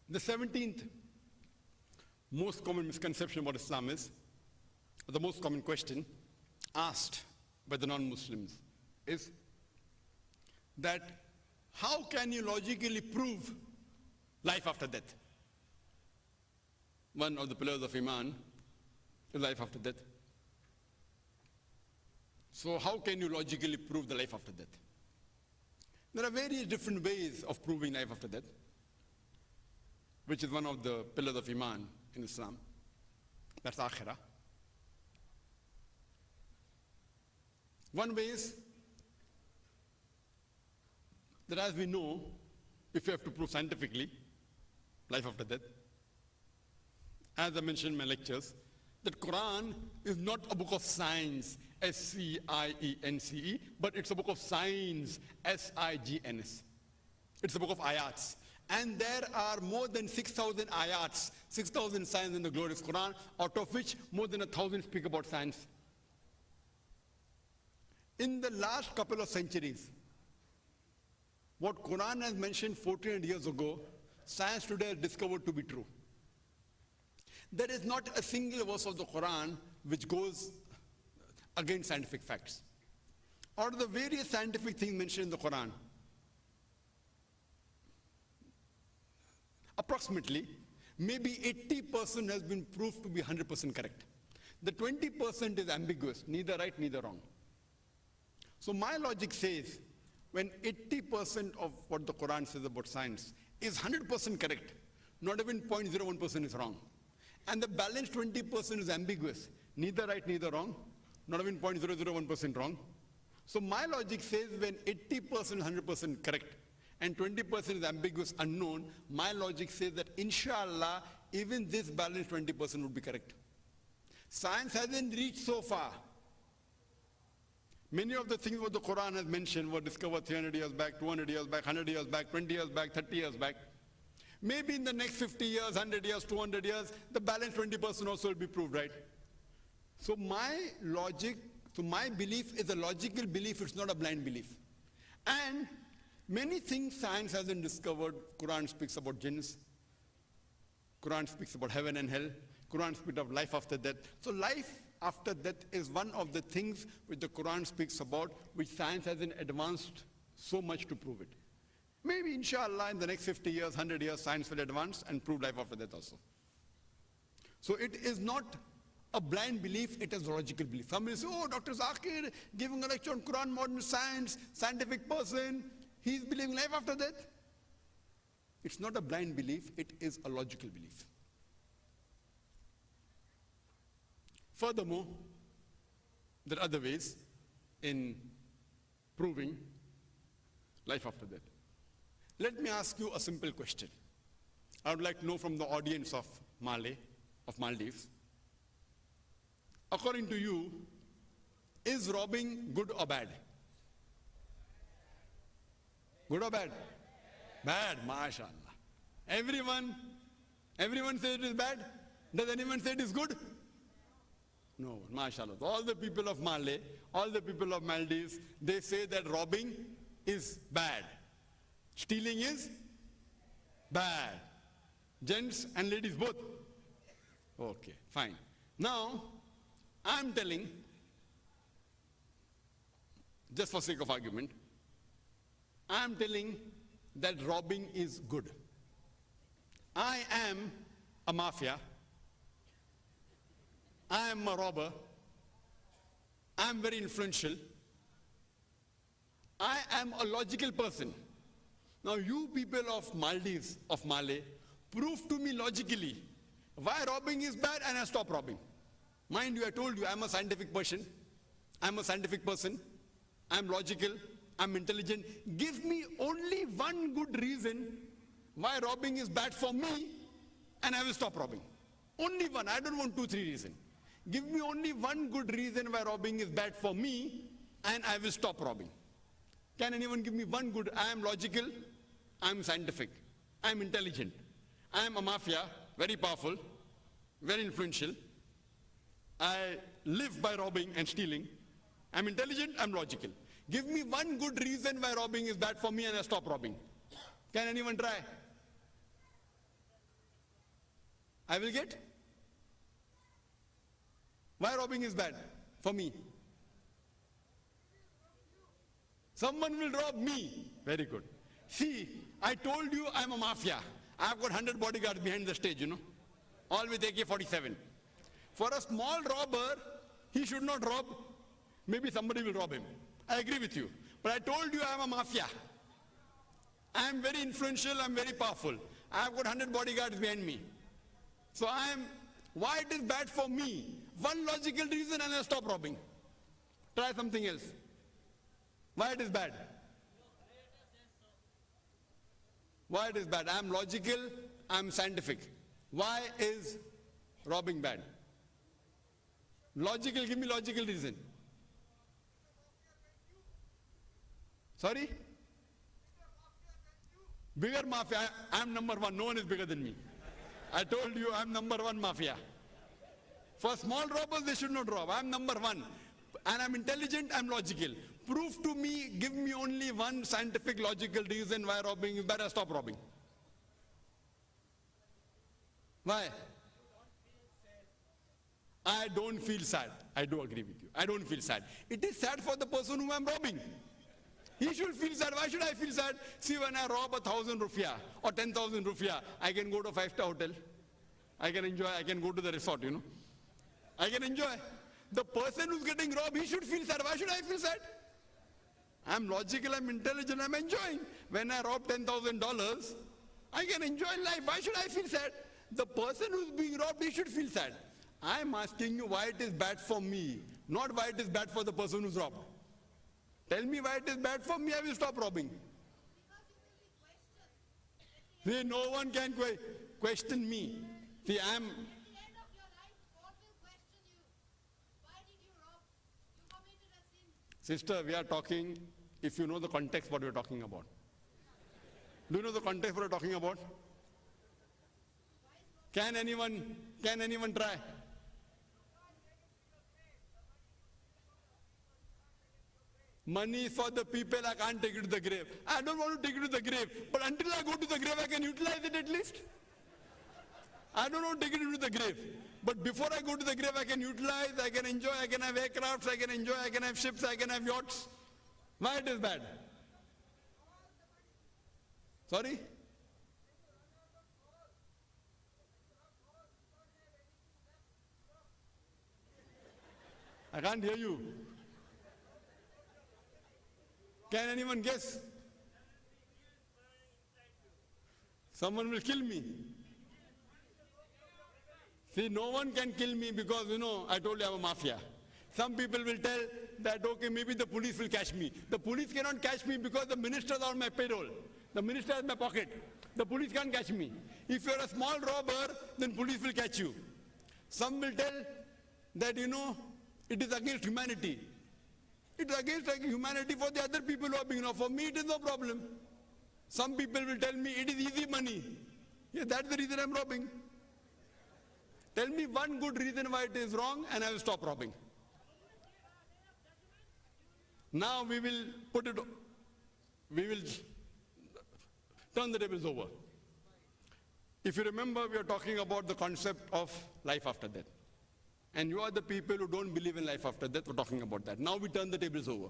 The 17th most common misconception about Islam is, the most common question asked by the non-Muslims is that how can you logically prove life after death? One of the pillars of Iman is life after death. So how can you logically prove the life after death? There are various different ways of proving life after death, which is one of the pillars of Iman in Islam. That's Akhirah. One way is that, as we know, if you have to prove scientifically life after death, as I mentioned in my lectures, that Quran is not a book of science, S-C-I-E-N-C-E, but it's a book of signs, S-I-G-N-S. It's a book of ayats. And there are more than 6,000 ayats, 6,000 signs in the glorious Quran, out of which more than 1,000 speak about science. In the last couple of centuries, what Quran has mentioned 1400 years ago, science today has discovered to be true. There is not a single verse of the Quran which goes against scientific facts. Out of the various scientific things mentioned in the Quran, approximately, maybe 80% has been proved to be 100% correct. The 20% is ambiguous, neither right, neither wrong. So my logic says, when 80% of what the Quran says about science is 100% correct, not even 0.01% is wrong, and the balance 20% is ambiguous, neither right, neither wrong, not even 0.001% wrong. So my logic says when 80% is 100% correct, and 20% is ambiguous, unknown, my logic says that inshallah, even this balance 20% would be correct. Science hasn't reached so far. Many of the things what the Quran has mentioned were discovered 300 years back, 200 years back, 100 years back, 20 years back, 30 years back. Maybe in the next 50 years, 100 years, 200 years, the balance 20% also will be proved, right? So my logic, so my belief is a logical belief, it's not a blind belief. And many things science hasn't discovered. Quran speaks about jinns. Quran speaks about heaven and hell. Quran speaks of life after death. So life after death is one of the things which the Quran speaks about, which science hasn't advanced so much to prove it. Maybe inshallah in the next 50 years, 100 years, science will advance and prove life after death also. So it is not a blind belief, it is a logical belief. Somebody says, oh, Dr. Zakir giving a lecture on Quran, modern science, scientific person, he's believing life after death. It's not a blind belief, it is a logical belief. Furthermore, there are other ways in proving life after death. Let me ask you a simple question. I would like to know from the audience of Maldives. According to you, is robbing good or bad? Good or bad? Bad, mashallah. Everyone says it is bad? Does anyone say it is good? No, mashallah. All the people of Malé, all the people of Maldives, they say that robbing is bad. Stealing is bad. Gents and ladies both? Okay, fine. Now, I'm telling, just for sake of argument, I'm telling that robbing is good. I am a mafia. I am a robber. I am very influential. I am a logical person. Now you people of Maldives, of Malé, prove to me logically why robbing is bad and I stop robbing. Mind you, I told you I'm a scientific person. I'm a scientific person. I'm logical. I'm intelligent. Give me only one good reason why robbing is bad for me and I will stop robbing. Only one. I don't want 2, 3 reasons. Give me only one good reason why robbing is bad for me and I will stop robbing. Can anyone give me one good? I am logical, I am scientific, I am intelligent, I am a mafia, very powerful, very influential. I live by robbing and stealing. I'm intelligent, I'm logical. Give me one good reason why robbing is bad for me and I stop robbing. Can anyone try? I will get? Why robbing is bad for me? Someone will rob me. Very good. See, I told you I'm a mafia. I've got 100 bodyguards behind the stage, all with AK-47. For a small robber, he should not rob. Maybe somebody will rob him. I agree with you. But I told you I'm a mafia. I'm very influential, I'm very powerful. I've got 100 bodyguards behind me. So why it is bad for me? One logical reason and I'll stop robbing. Try something else. Why it is bad? Why it is bad? I'm logical, I'm scientific. Why is robbing bad? Logical, give me logical reason. Sorry? Bigger mafia, I'm number one, no one is bigger than me. I told you I'm number one mafia. For small robbers, they should not rob. I'm number one. And I'm intelligent, I'm logical. Prove to me, give me only one scientific, logical reason why robbing is bad. I stop robbing. Why? I don't feel sad. I do agree with you. I don't feel sad. It is sad for the person whom I'm robbing. He should feel sad. Why should I feel sad? See, when I rob 1,000 rupiah or 10,000 rupiah, I can go to a 5-star hotel. I can enjoy. I can go to the resort, I can enjoy. The person who's getting robbed, he should feel sad. Why should I feel sad? I'm logical, I'm intelligent, I'm enjoying. When I rob $10,000, I can enjoy life. Why should I feel sad? The person who's being robbed, he should feel sad. I'm asking you why it is bad for me, not why it is bad for the person who's robbed. Tell me why it is bad for me, I will stop robbing. See, no one can question me. See, I'm... Sister, we are talking, if you know the context what we are talking about. Do you know the context what we are talking about? Can anyone try? Money for the people, I can't take it to the grave. I don't want to take it to the grave, but until I go to the grave, I can utilize it at least. I don't want to take it to the grave. But before I go to the grave, I can utilize, I can enjoy, I can have aircrafts, I can enjoy, I can have ships, I can have yachts. Why it is bad? Sorry? I can't hear you. Can anyone guess? Someone will kill me. See, no one can kill me because, I told you I'm a mafia. Some people will tell that, okay, maybe the police will catch me. The police cannot catch me because the ministers are on my payroll. The minister is in my pocket. The police can't catch me. If you're a small robber, then police will catch you. Some will tell that, it is against humanity. It is against humanity for the other people who are being robbed. For me, it is no problem. Some people will tell me it is easy money. Yeah, that's the reason I'm robbing. Tell me one good reason why it is wrong and I will stop robbing. Now we will turn the tables over. If you remember, we are talking about the concept of life after death. And you are the people who don't believe in life after death. We're talking about that. Now we turn the tables over.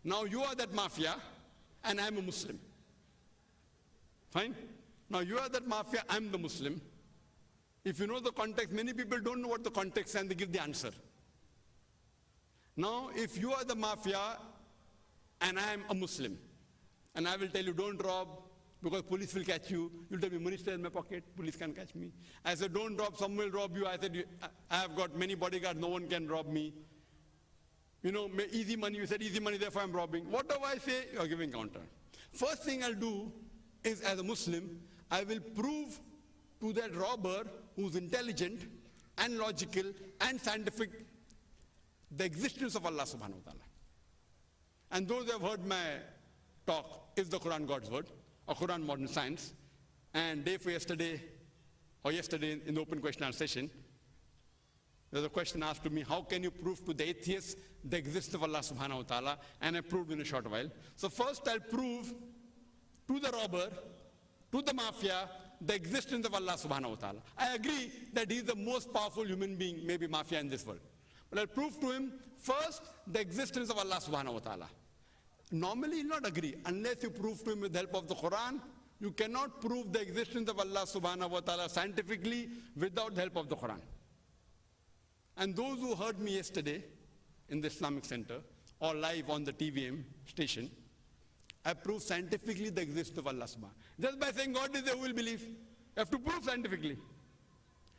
Now you are that mafia and I'm a Muslim. Fine? Now you are that mafia, I'm the Muslim. If you know the context, many people don't know what the context is and they give the answer. Now, if you are the mafia and I am a Muslim, and I will tell you don't rob because police will catch you, you'll tell me money stays in my pocket, police can catch me. I said don't rob, someone will rob you. I said I have got many bodyguards, no one can rob me. Easy money, you said easy money, therefore I'm robbing. Whatever I say, you're giving counter. First thing I'll do is, as a Muslim, I will prove to that robber who's intelligent and logical and scientific the existence of Allah subhanahu wa ta'ala. And those who have heard my talk, is the Quran God's word, or Quran modern science? And day for yesterday in the open question answer session, there's a question asked to me, how can you prove to the atheists the existence of Allah subhanahu wa ta'ala? And I proved in a short while. So first I'll prove to the robber, to the mafia, the existence of Allah subhanahu wa ta'ala. I agree that he's the most powerful human being, maybe mafia in this world. But I'll prove to him first the existence of Allah subhanahu wa ta'ala. Normally he'll not agree unless you prove to him with the help of the Quran. You cannot prove the existence of Allah subhanahu wa ta'ala scientifically without the help of the Quran. And those who heard me yesterday in the Islamic Center or live on the TVM station, I proved scientifically the existence of Allah subhanahu. Just by saying God is there, who will believe? You have to prove scientifically.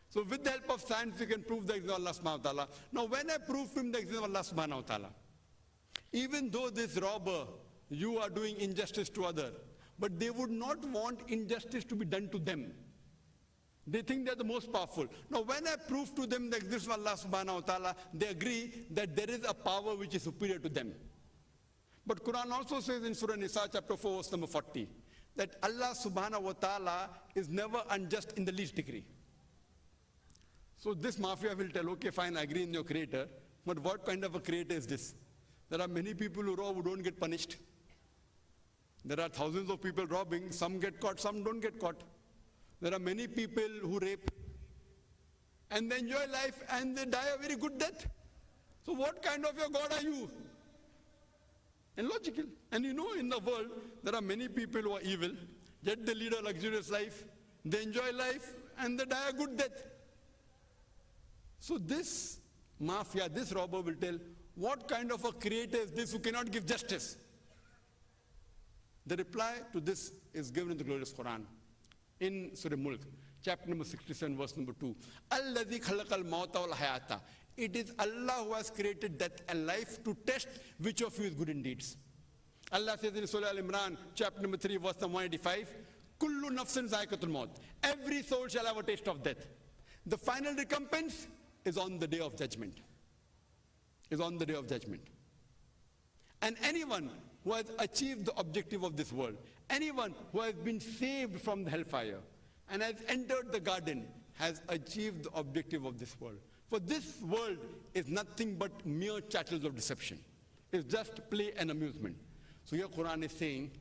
So with the help of science, you can prove the existence of Allah subhanahu wa ta'ala. Now when I prove to him the existence of Allah subhanahu wa ta'ala, even though this robber, you are doing injustice to others, but they would not want injustice to be done to them. They think they're the most powerful. Now when I prove to them the existence of Allah subhanahu wa ta'ala, they agree that there is a power which is superior to them. But Quran also says in Surah Nisa chapter 4 verse number 40, that Allah subhanahu wa ta'ala is never unjust in the least degree. So this mafia will tell, okay fine, I agree in your creator, but what kind of a creator is this? There are many people who rob who don't get punished. There are thousands of people robbing, some get caught, some don't get caught. There are many people who rape and they enjoy life and they die a very good death. So what kind of your God are you? And logical. And you know in the world, there are many people who are evil, yet they lead a luxurious life, they enjoy life and they die a good death. So this mafia, this robber will tell, what kind of a creator is this who cannot give justice? The reply to this is given in the glorious Quran. In Surah Mulk, chapter number 67, verse number 2. Alladhi khalaqal mauta wal hayata. It is Allah who has created death and life to test which of you is good in deeds. Allah says in Surah Al-Imran, chapter number 3, verse number 185, Kullu nafsin zaikatul maut. Every soul shall have a taste of death. The final recompense is on the day of judgment. Is on the day of judgment. And anyone who has achieved the objective of this world, anyone who has been saved from the hellfire and has entered the garden, has achieved the objective of this world. For this world is nothing but mere chattels of deception. It's just play and amusement. So your Quran is saying,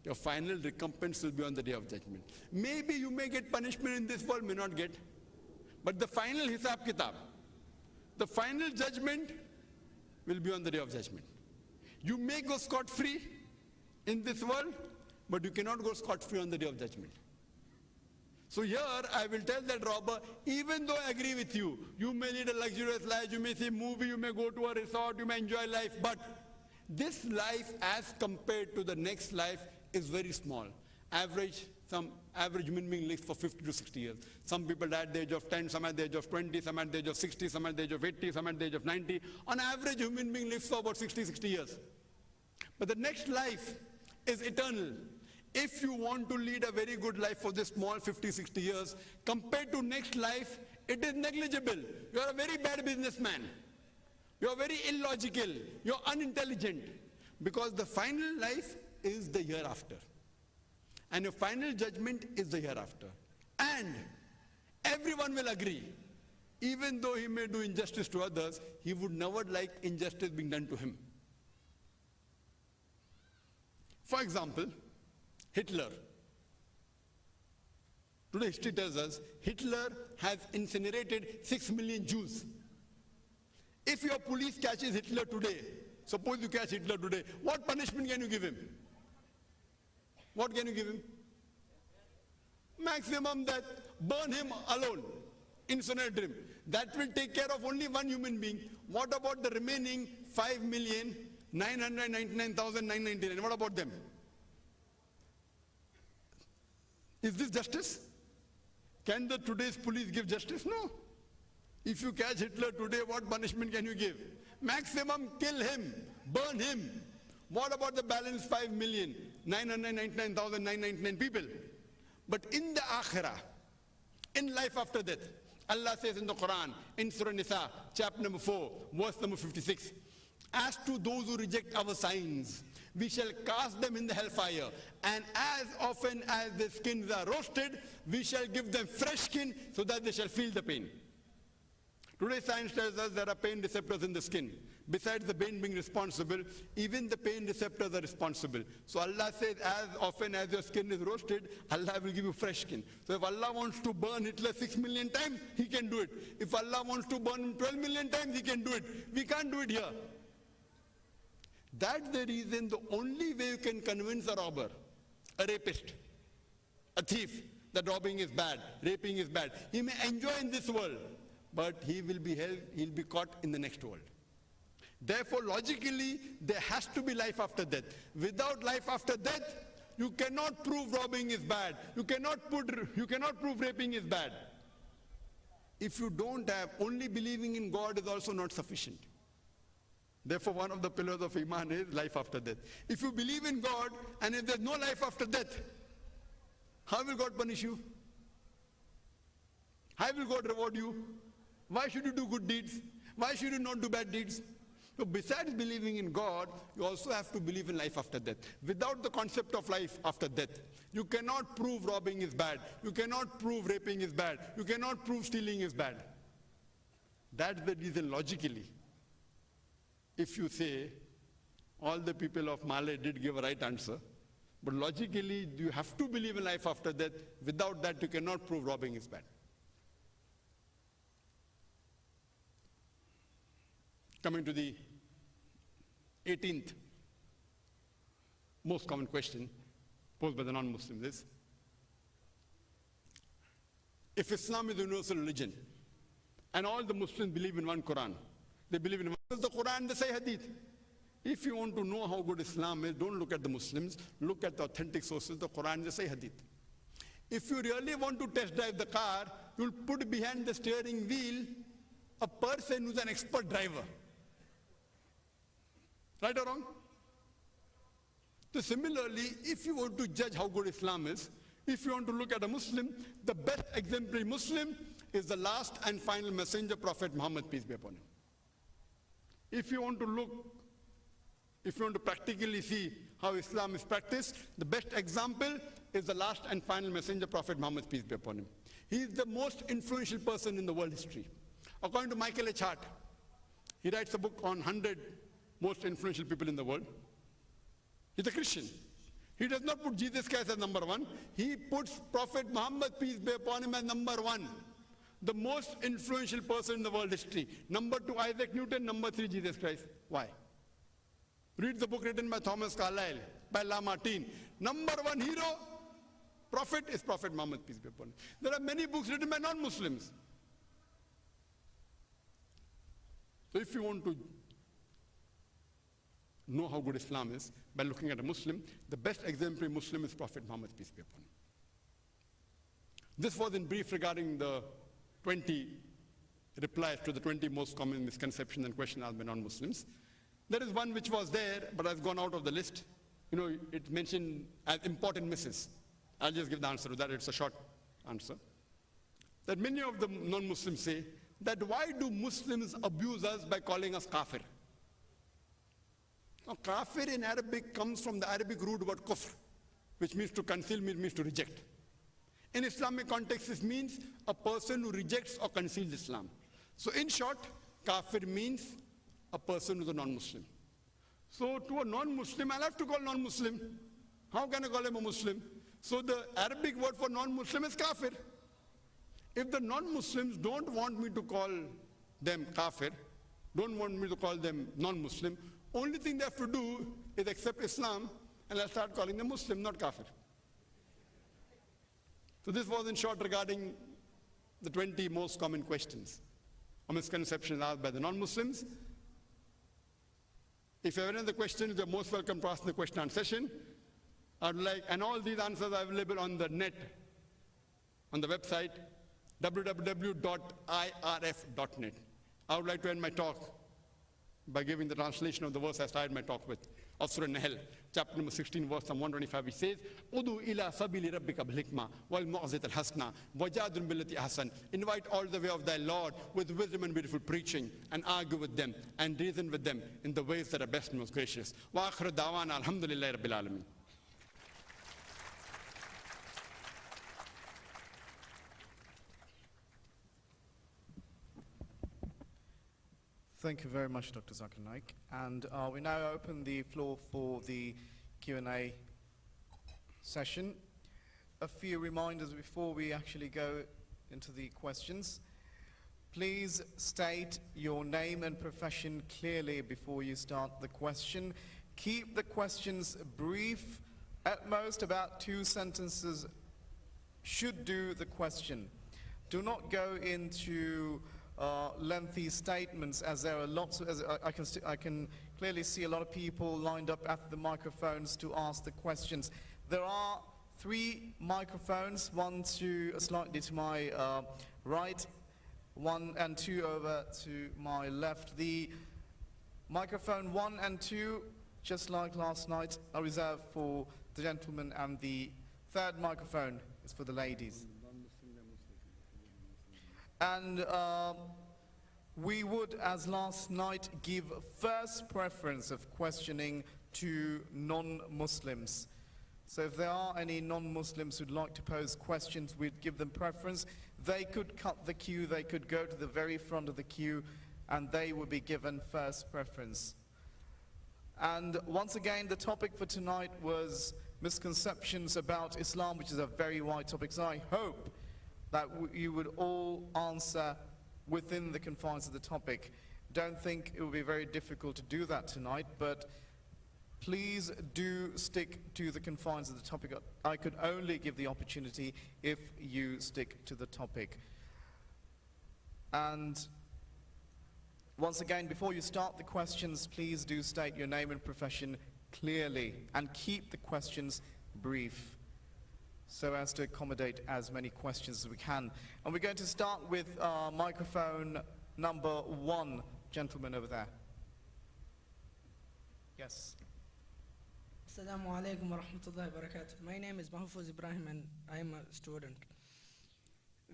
your final recompense will be on the day of judgment. Maybe you may get punishment in this world, may not get. But the final hisab kitab, the final judgment will be on the day of judgment. You may go scot-free in this world, but you cannot go scot-free on the day of judgment. So here I will tell that robber, even though I agree with you, you may lead a luxurious life, you may see a movie, you may go to a resort, you may enjoy life, but this life as compared to the next life is very small. Some average human being lives for 50 to 60 years. Some people die at the age of 10, some at the age of 20, some at the age of 60, some at the age of 80, some at the age of 90. On average, human being lives for about 60 years. But the next life is eternal. If you want to lead a very good life for this small 50, 60 years, compared to next life, it is negligible. You are a very bad businessman. You are very illogical. You are unintelligent. Because the final life is the hereafter. And your final judgment is the hereafter. And everyone will agree, even though he may do injustice to others, he would never like injustice being done to him. For example, Hitler. Today history tells us Hitler has incinerated 6 million Jews. If your police catches Hitler today, suppose you catch Hitler today, what punishment can you give him? What can you give him? Maximum death. Burn him alone. Incinerate him. That will take care of only one human being. What about the remaining 5,999,999? What about them? Is this justice? Can the today's police give justice? No. If you catch Hitler today, what punishment can you give? Maximum kill him, burn him. What about the balance 5,999,999 people? But in the Akhirah, in life after death, Allah says in the Quran, in Surah Nisa, chapter number 4, verse number 56, As to those who reject our signs, we shall cast them in the hellfire. And as often as their skins are roasted, we shall give them fresh skin so that they shall feel the pain. Today science tells us there are pain receptors in the skin. Besides the pain being responsible, even the pain receptors are responsible. So Allah says, as often as your skin is roasted, Allah will give you fresh skin. So if Allah wants to burn Hitler 6 million times, he can do it. If Allah wants to burn him 12 million times, he can do it. We can't do it here. That's the reason the only way you can convince a robber, a rapist, a thief, that robbing is bad, raping is bad. He may enjoy in this world, but he will be held, he'll be caught in the next world. Therefore, logically, there has to be life after death. Without life after death, you cannot prove robbing is bad. You cannot prove raping is bad. If you don't have, only believing in God is also not sufficient. Therefore, one of the pillars of Iman is life after death. If you believe in God, and if there's no life after death, how will God punish you? How will God reward you? Why should you do good deeds? Why should you not do bad deeds? So besides believing in God, you also have to believe in life after death. Without the concept of life after death, you cannot prove robbing is bad. You cannot prove raping is bad. You cannot prove stealing is bad. That's the reason logically. If you say all the people of Malay did give a right answer, but logically you have to believe in life after death. Without that you cannot prove robbing is bad. Coming to the 18th most common question posed by the non-Muslims is, if Islam is a universal religion and all the Muslims believe in one Quran, they believe in the Quran, they say Hadith. If you want to know how good Islam is, don't look at the Muslims, look at the authentic sources, the Quran, they say Hadith. If you really want to test drive the car, you'll put behind the steering wheel a person who's an expert driver. Right or wrong? So similarly, if you want to judge how good Islam is, if you want to look at a Muslim, the best exemplary Muslim is the last and final messenger, Prophet Muhammad, peace be upon him. If you want to practically see how Islam is practiced, the best example is the last and final messenger, Prophet Muhammad, peace be upon him. He is the most influential person in the world history. According to Michael H. Hart, he writes a book on 100 most influential people in the world. He's a Christian. He does not put Jesus Christ as number one. He puts Prophet Muhammad, peace be upon him, as number one. The most influential person in the world history. Number 2, Isaac Newton. Number 3, Jesus Christ. Why? Read the book written by Thomas Carlyle, by Lamartine. Number 1 hero, prophet, is Prophet Muhammad, peace be upon him. There are many books written by non-Muslims. So if you want to know how good Islam is by looking at a Muslim, the best exemplary Muslim is Prophet Muhammad, peace be upon him. This was in brief regarding the 20 replies to the 20 most common misconceptions and questions asked by non-Muslims. There is one which was there, but has gone out of the list. You know, it's mentioned as important misses. I'll just give the answer to that. It's a short answer. That many of the non-Muslims say that why do Muslims abuse us by calling us kafir? Now, kafir in Arabic comes from the Arabic root word kufr, which means to conceal, means to reject. In Islamic context, this means a person who rejects or conceals Islam. So in short, kafir means a person who's a non-Muslim. So to a non-Muslim, I'll have to call non-Muslim. How can I call him a Muslim? So the Arabic word for non-Muslim is kafir. If the non-Muslims don't want me to call them kafir, don't want me to call them non-Muslim, only thing they have to do is accept Islam, and I'll start calling them Muslim, not kafir. So this was in short regarding the 20 most common questions or misconceptions asked by the non-Muslims. If you have any other questions, you're most welcome to ask the question and answer session. And all these answers are available on the net, on the website, www.irf.net. I would like to end my talk by giving the translation of the verse I started my talk with. of Surah Nahl, chapter number 16, verse number 125, which says, Udu ila sabili rabbika bil hikmah wal mu'azat al hasna wajadun billati ahsan. Invite all the way of thy Lord with wisdom and beautiful preaching, and argue with them and reason with them in the ways that are best and most gracious. Wa akhiru da'wana alhamdulillahi rabbil alamin. Thank you very much, Dr. Zakir Naik. And we now open the floor for the Q&A session. A few reminders before we actually go into the questions. Please state your name and profession clearly before you start the question. Keep the questions brief, at most about 2 sentences should do the question. Do not go into lengthy statements, as there are lots of, as I can clearly see a lot of people lined up at the microphones to ask the questions. There are 3 microphones, one slightly to my right, 1 and 2 over to my left. The microphone 1 and 2, just like last night, are reserved for the gentlemen, and the 3rd microphone is for the ladies. And we would, as last night, give first preference of questioning to non-Muslims. So if there are any non-Muslims who'd like to pose questions, we'd give them preference. They could cut the queue, they could go to the very front of the queue, and they would be given first preference. And once again, the topic for tonight was misconceptions about Islam, which is a very wide topic. So I hope that you would all answer within the confines of the topic. Don't think it will be very difficult to do that tonight, but please do stick to the confines of the topic. I could only give the opportunity if you stick to the topic. And once again, before you start the questions, please do state your name and profession clearly, and keep the questions brief, so as to accommodate as many questions as we can. And we're going to start with microphone number 1, gentleman over there. Yes. Assalamu alaikum wa rahmatullahi wa barakatuh. My name is Mahfouz Ibrahim and I am a student.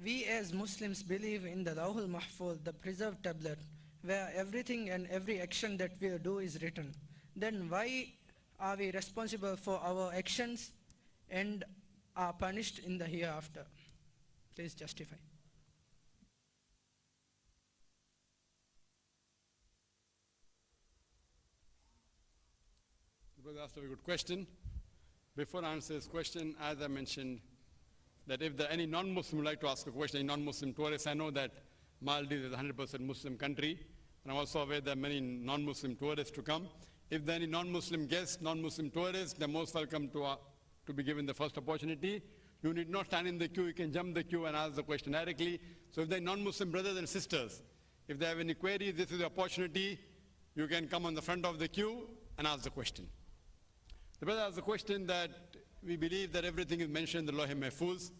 We as Muslims believe in the Lawh al-Mahfuz, the preserved tablet, where everything and every action that we do is written. Then why are we responsible for our actions and are punished in the hereafter? Please justify. The brother asked a very good question. Before I answer this question, as I mentioned, that if there any non-Muslim would like to ask a question, any non-Muslim tourists, I know that Maldives is a 100% Muslim country, and I'm also aware there are many non-Muslim tourists to come. If there are any non-Muslim guests, non-Muslim tourists, they're most welcome to be given the first opportunity. You need not stand in the queue, you can jump the queue and ask the question directly. So if there are non-Muslim brothers and sisters, if they have any queries, this is the opportunity. You can come on the front of the queue and ask the question. The brother asked the question that we believe that everything is mentioned in the Lawh al-Mahfuz.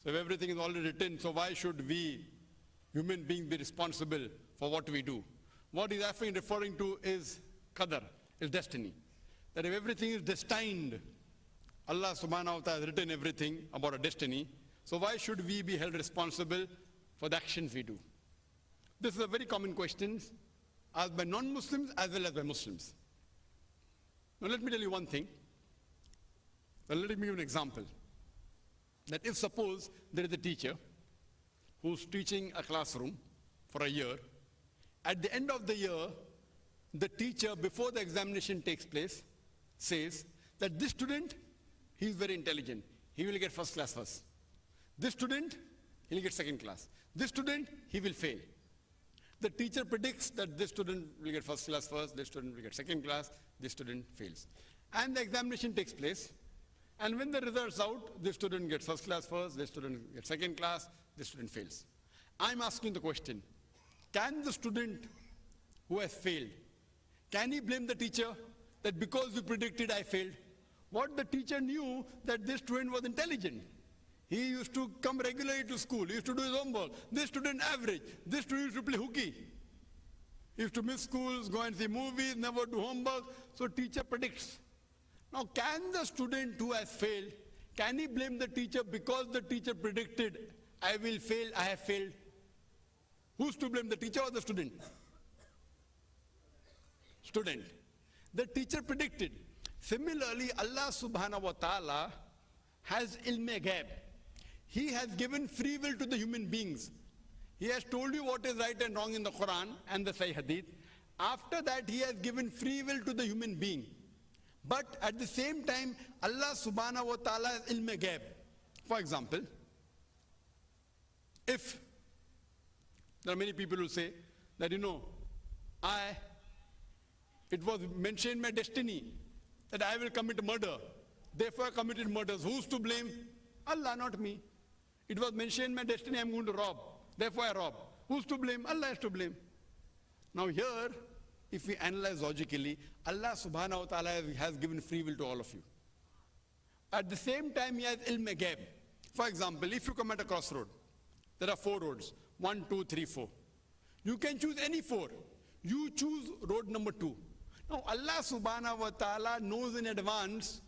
So if everything is already written, so why should we, human beings, be responsible for what we do? What he's actually referring to is qadar, is destiny. That if everything is destined, Allah subhanahu wa ta'ala has written everything about our destiny, so why should we be held responsible for the actions we do? This is a very common question asked by non-Muslims as well as by Muslims. Now let me tell you one thing. Well, let me give you an example. That if suppose there is a teacher who's teaching a classroom for a year, at the end of the year, the teacher, before the examination takes place, says that this student, he is very intelligent. He will get first class first. This student, he will get second class. This student, he will fail. The teacher predicts that this student will get first class first, this student will get second class, this student fails. And the examination takes place. And when the results out, this student gets first class first, this student gets second class, this student fails. I'm asking the question, can the student who has failed, can he blame the teacher that because you predicted I failed? What the teacher knew that this student was intelligent. He used to come regularly to school, he used to do his homework. This student average, this student used to play hooky. Used to miss schools, go and see movies, never do homework. So teacher predicts. Now can the student who has failed, can he blame the teacher because the teacher predicted, I will fail, I have failed? Who's to blame, the teacher or the student? Student. The teacher predicted. Similarly, Allah subhanahu wa ta'ala has ilm ghaib. He has given free will to the human beings. He has told you what is right and wrong in the Quran and the Sahih Hadith. After that, he has given free will to the human being. But at the same time, Allah subhanahu wa ta'ala has ilm ghaib. For example, if there are many people who say that, it was mentioned in my destiny that I will commit murder. Therefore I committed murders. Who's to blame? Allah, not me. It was mentioned in my destiny I'm going to rob. Therefore I rob. Who's to blame? Allah is to blame. Now here, if we analyze logically, Allah subhanahu wa ta'ala has given free will to all of you. At the same time, he has ilm ghaib. For example, if you come at a crossroad, there are 4 roads. 1, 2, 3, 4. You can choose any 4. You choose road number 2. Now Allah subhanahu wa ta'ala knows in advance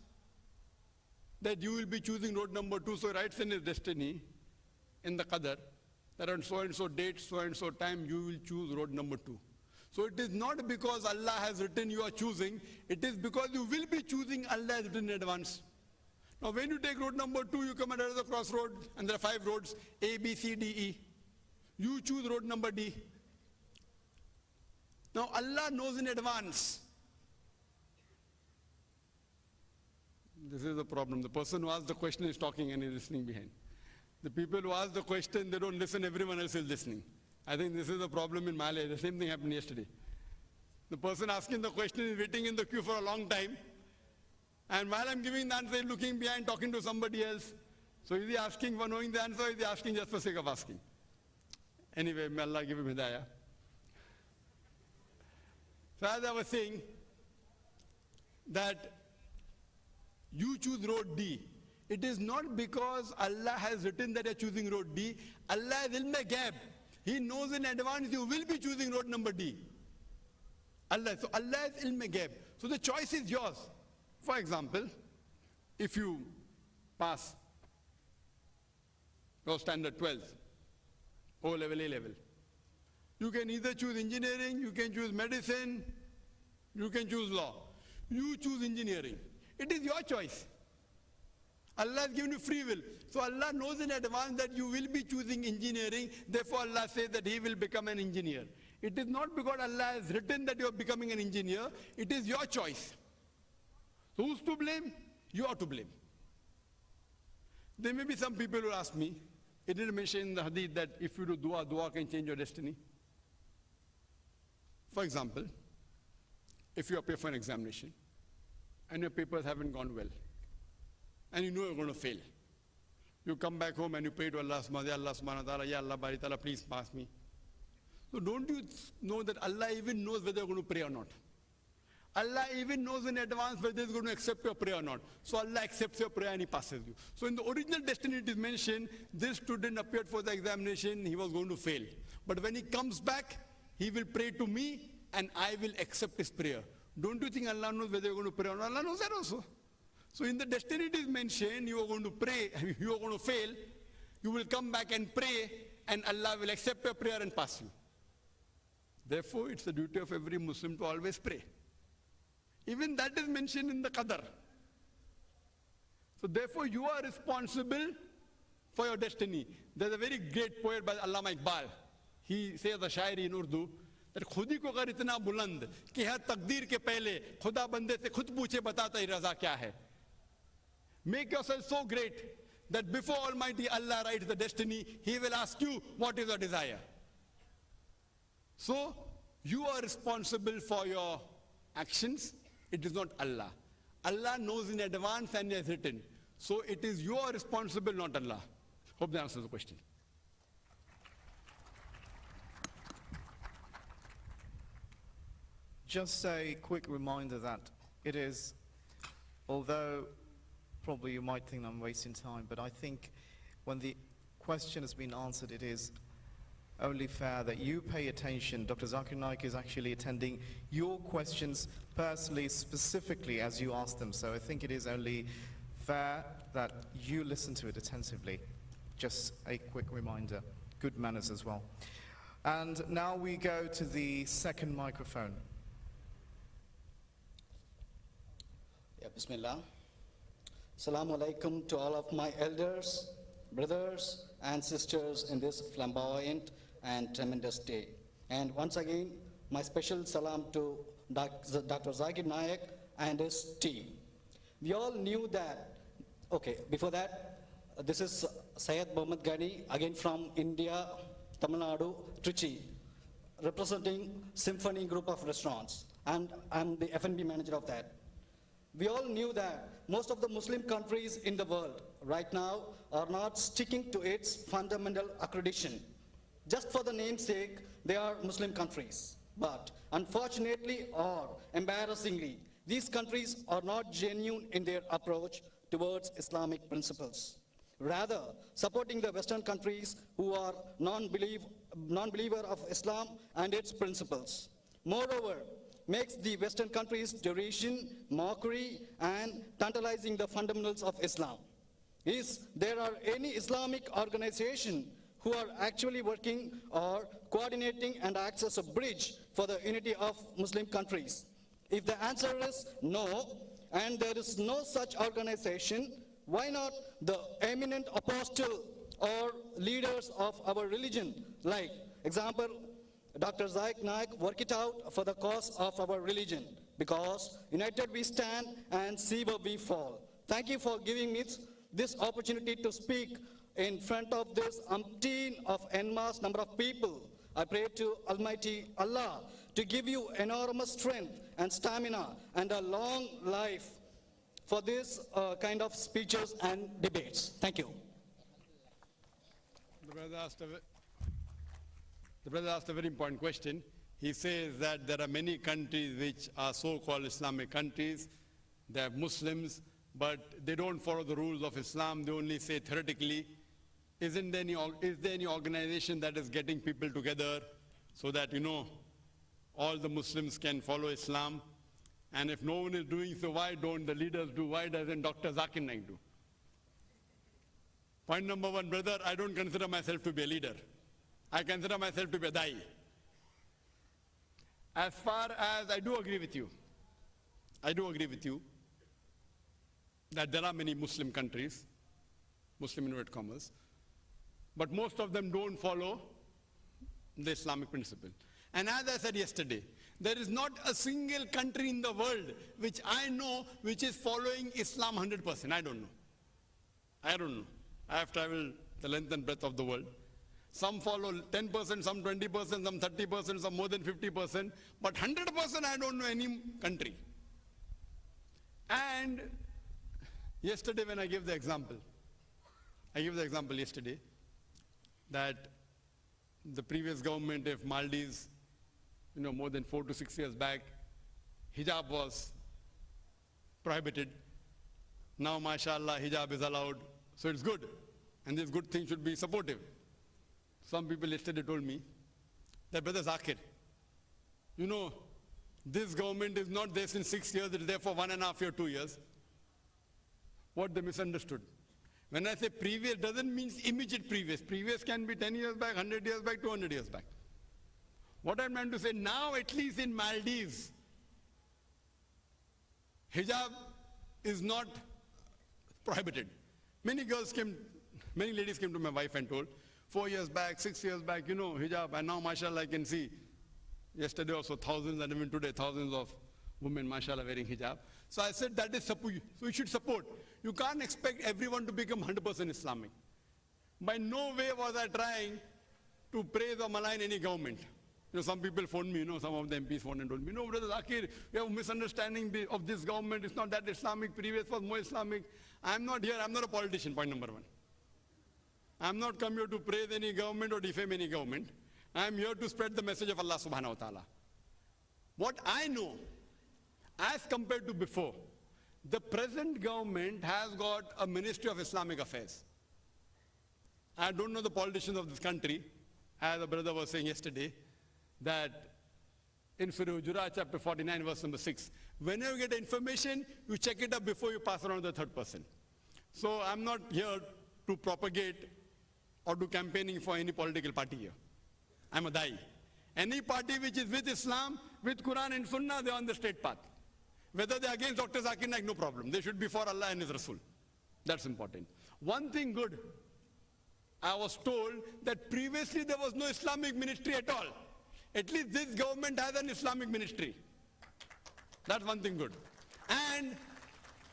that you will be choosing road number 2, so he writes in his destiny, in the qadar, that on so and so date, so and so time, you will choose road number 2. So it is not because Allah has written you are choosing, it is because you will be choosing, Allah has written in advance. Now when you take road number 2, you come at another crossroad, and there are 5 roads, A, B, C, D, E. You choose road number D. Now Allah knows in advance. This is the problem. The person who asked the question is talking and is listening behind. The people who ask the question, they don't listen, everyone else is listening. I think this is the problem in Malay. The same thing happened yesterday. The person asking the question is waiting in the queue for a long time. And while I'm giving the answer, he's looking behind, talking to somebody else. So is he asking for knowing the answer, or is he asking just for sake of asking? Anyway, may Allah give him hidayah. So as I was saying, that you choose road D. It is not because Allah has written that you're choosing road D. Allah has ilm ghaib. He knows in advance you will be choosing road number D. So Allah has ilm ghaib. So the choice is yours. For example, if you pass your standard 12, O level, A level, you can either choose engineering, you can choose medicine, you can choose law. You choose engineering. It is your choice. Allah has given you free will. So Allah knows in advance that you will be choosing engineering. Therefore Allah says that he will become an engineer. It is not because Allah has written that you are becoming an engineer. It is your choice. So who's to blame? You are to blame. There may be some people who ask me, it didn't mention in the hadith that if you do dua, dua can change your destiny. For example, if you appear for an examination and your papers haven't gone well, and you know you're going to fail, you come back home and you pray to Allah subhanahu wa ta'ala, Ya Allah bari ta'ala, please pass me. So don't you know that Allah even knows whether you're going to pray or not? Allah even knows in advance whether he's going to accept your prayer or not. So Allah accepts your prayer and he passes you. So in the original destiny it is mentioned, this student appeared for the examination, he was going to fail. But when he comes back, he will pray to me and I will accept his prayer. Don't you think Allah knows whether you're going to pray or not? Allah knows that also. So in the destiny it is mentioned, you are going to pray, you are going to fail, you will come back and pray and Allah will accept your prayer and pass you. Therefore, it's the duty of every Muslim to always pray. Even that is mentioned in the Qadar. So therefore, you are responsible for your destiny. There's a very great poet by Allama Iqbal. He says a shairi in Urdu, that खुदी को अगर इतना बुलंद कि हर तकदीर के पहले खुदा बंदे से खुद पूछे बताता ही रजा क्या है. Make yourself so great that before Almighty Allah writes the destiny, He will ask you what is your desire. So you are responsible for your actions. It is not Allah. Allah knows in advance and has written. So it is you are responsible, not Allah. Hope that answers the question. Just a quick reminder that it is, although probably you might think I'm wasting time, but I think when the question has been answered, it is only fair that you pay attention. Dr. Zakir Naik is actually attending your questions personally, specifically as you ask them. So I think it is only fair that you listen to it attentively. Just a quick reminder. Good manners as well. And now we go to the second microphone. Yeah, Bismillah. Assalamu alaikum to all of my elders, brothers, and sisters in this flamboyant and tremendous day. And once again, my special salam to Dr. Zakir Naik and his team. We all knew that, okay, before that, this is Syed Mohammad Ghani, again from India, Tamil Nadu, Trichy, representing Symphony Group of Restaurants, and I'm the F&B manager of that. We all knew that most of the Muslim countries in the world right now are not sticking to its fundamental accreditation. Just for the name's sake, they are Muslim countries. But unfortunately or embarrassingly, these countries are not genuine in their approach towards Islamic principles. Rather, supporting the Western countries who are non-believer of Islam and its principles. Moreover, makes the Western countries derision, mockery, and tantalizing the fundamentals of Islam. Is there are any Islamic organization who are actually working or coordinating and acts as a bridge for the unity of Muslim countries? If the answer is no, and there is no such organization, why not the eminent apostle or leaders of our religion, like example, Dr. Zakir Naik, work it out for the cause of our religion, because united we stand and see where we fall. Thank you for giving me this opportunity to speak in front of this umpteen of en masse number of people. I pray to Almighty Allah to give you enormous strength and stamina and a long life for this kind of speeches and debates. Thank you. The brother asked a very important question. He says that there are many countries which are so-called Islamic countries. They have Muslims, but they don't follow the rules of Islam. They only say theoretically. Is there any organization that is getting people together so that, all the Muslims can follow Islam? And if no one is doing so, why don't the leaders do? Why doesn't Dr. Zakir Naik do? Point number one, brother, I don't consider myself to be a leader. I consider myself to be a da'i. As far as I do agree with you that there are many Muslim countries, Muslim inverted commas, but most of them don't follow the Islamic principle. And as I said yesterday, there is not a single country in the world which I know which is following Islam 100%. I don't know. I have traveled the length and breadth of the world. Some follow 10%, some 20%, some 30%, some more than 50%, but 100% I don't know any country. And yesterday when I gave the example yesterday that the previous government, if Maldives, more than 4 to 6 years back, hijab was prohibited. Now, mashallah, hijab is allowed, so it's good. And this good thing should be supportive. Some people yesterday told me that, Brother Zakir, this government is not there since 6 years, it's there for 1.5 years, 2 years. What they misunderstood. When I say previous, doesn't mean immediate previous. Previous can be 10 years back, 100 years back, 200 years back. What I meant to say, now at least in Maldives, hijab is not prohibited. Many ladies came to my wife and told, 4 years back, 6 years back, hijab, and now, mashallah, I can see, yesterday also thousands, and even today thousands of women, mashallah, wearing hijab. So I said that is support. So you should support. You can't expect everyone to become 100% Islamic. By no way was I trying to praise or malign any government. Some people phoned me, some of the MPs phoned and told me, no, Brother Zakir, we have a misunderstanding of this government. It's not that Islamic, previous was more Islamic. I'm not here, I'm not a politician, point number one. I'm not come here to praise any government or defame any government. I'm here to spread the message of Allah subhanahu wa ta'ala. What I know, as compared to before, the present government has got a Ministry of Islamic Affairs. I don't know the politicians of this country, as a brother was saying yesterday, that in Surah Hujurat, chapter 49, verse number 6, whenever you get information, you check it up before you pass it on to the third person. So I'm not here to propagate or do campaigning for any political party here. I'm a da'i. Any party which is with Islam, with Quran and Sunnah, they're on the straight path. Whether they're against Dr. Zakir Naik, no problem. They should be for Allah and His Rasul. That's important. One thing good, I was told that previously there was no Islamic ministry at all. At least this government has an Islamic ministry. That's one thing good. And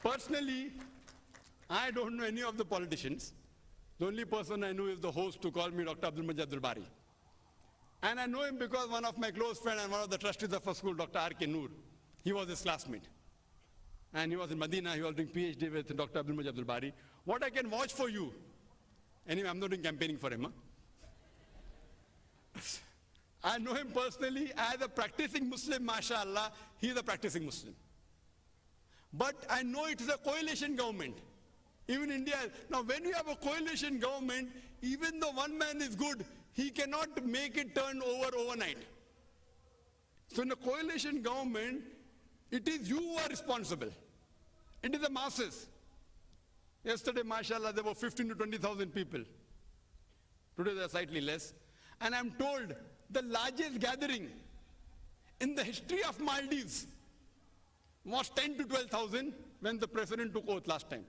personally, I don't know any of the politicians. The only person I know is the host who called me Dr. Abdul Majid Abdul Bari. And I know him because one of my close friends and one of the trustees of a school, Dr. R.K. Noor, he was his classmate. And he was in Medina, he was doing PhD with Dr. Abdul Majid Abdul Bari. What I can vouch for you, anyway, I'm not doing campaigning for him. Huh? I know him personally as a practicing Muslim, mashallah, he is a practicing Muslim. But I know it is a coalition government. Even India, now when you have a coalition government, even though one man is good, he cannot make it turn over overnight. So in a coalition government, it is you who are responsible. It is the masses. Yesterday, mashallah, there were 15 to 20,000 people. Today there are slightly less. And I'm told the largest gathering in the history of Maldives was 10 to 12,000 when the president took oath last time.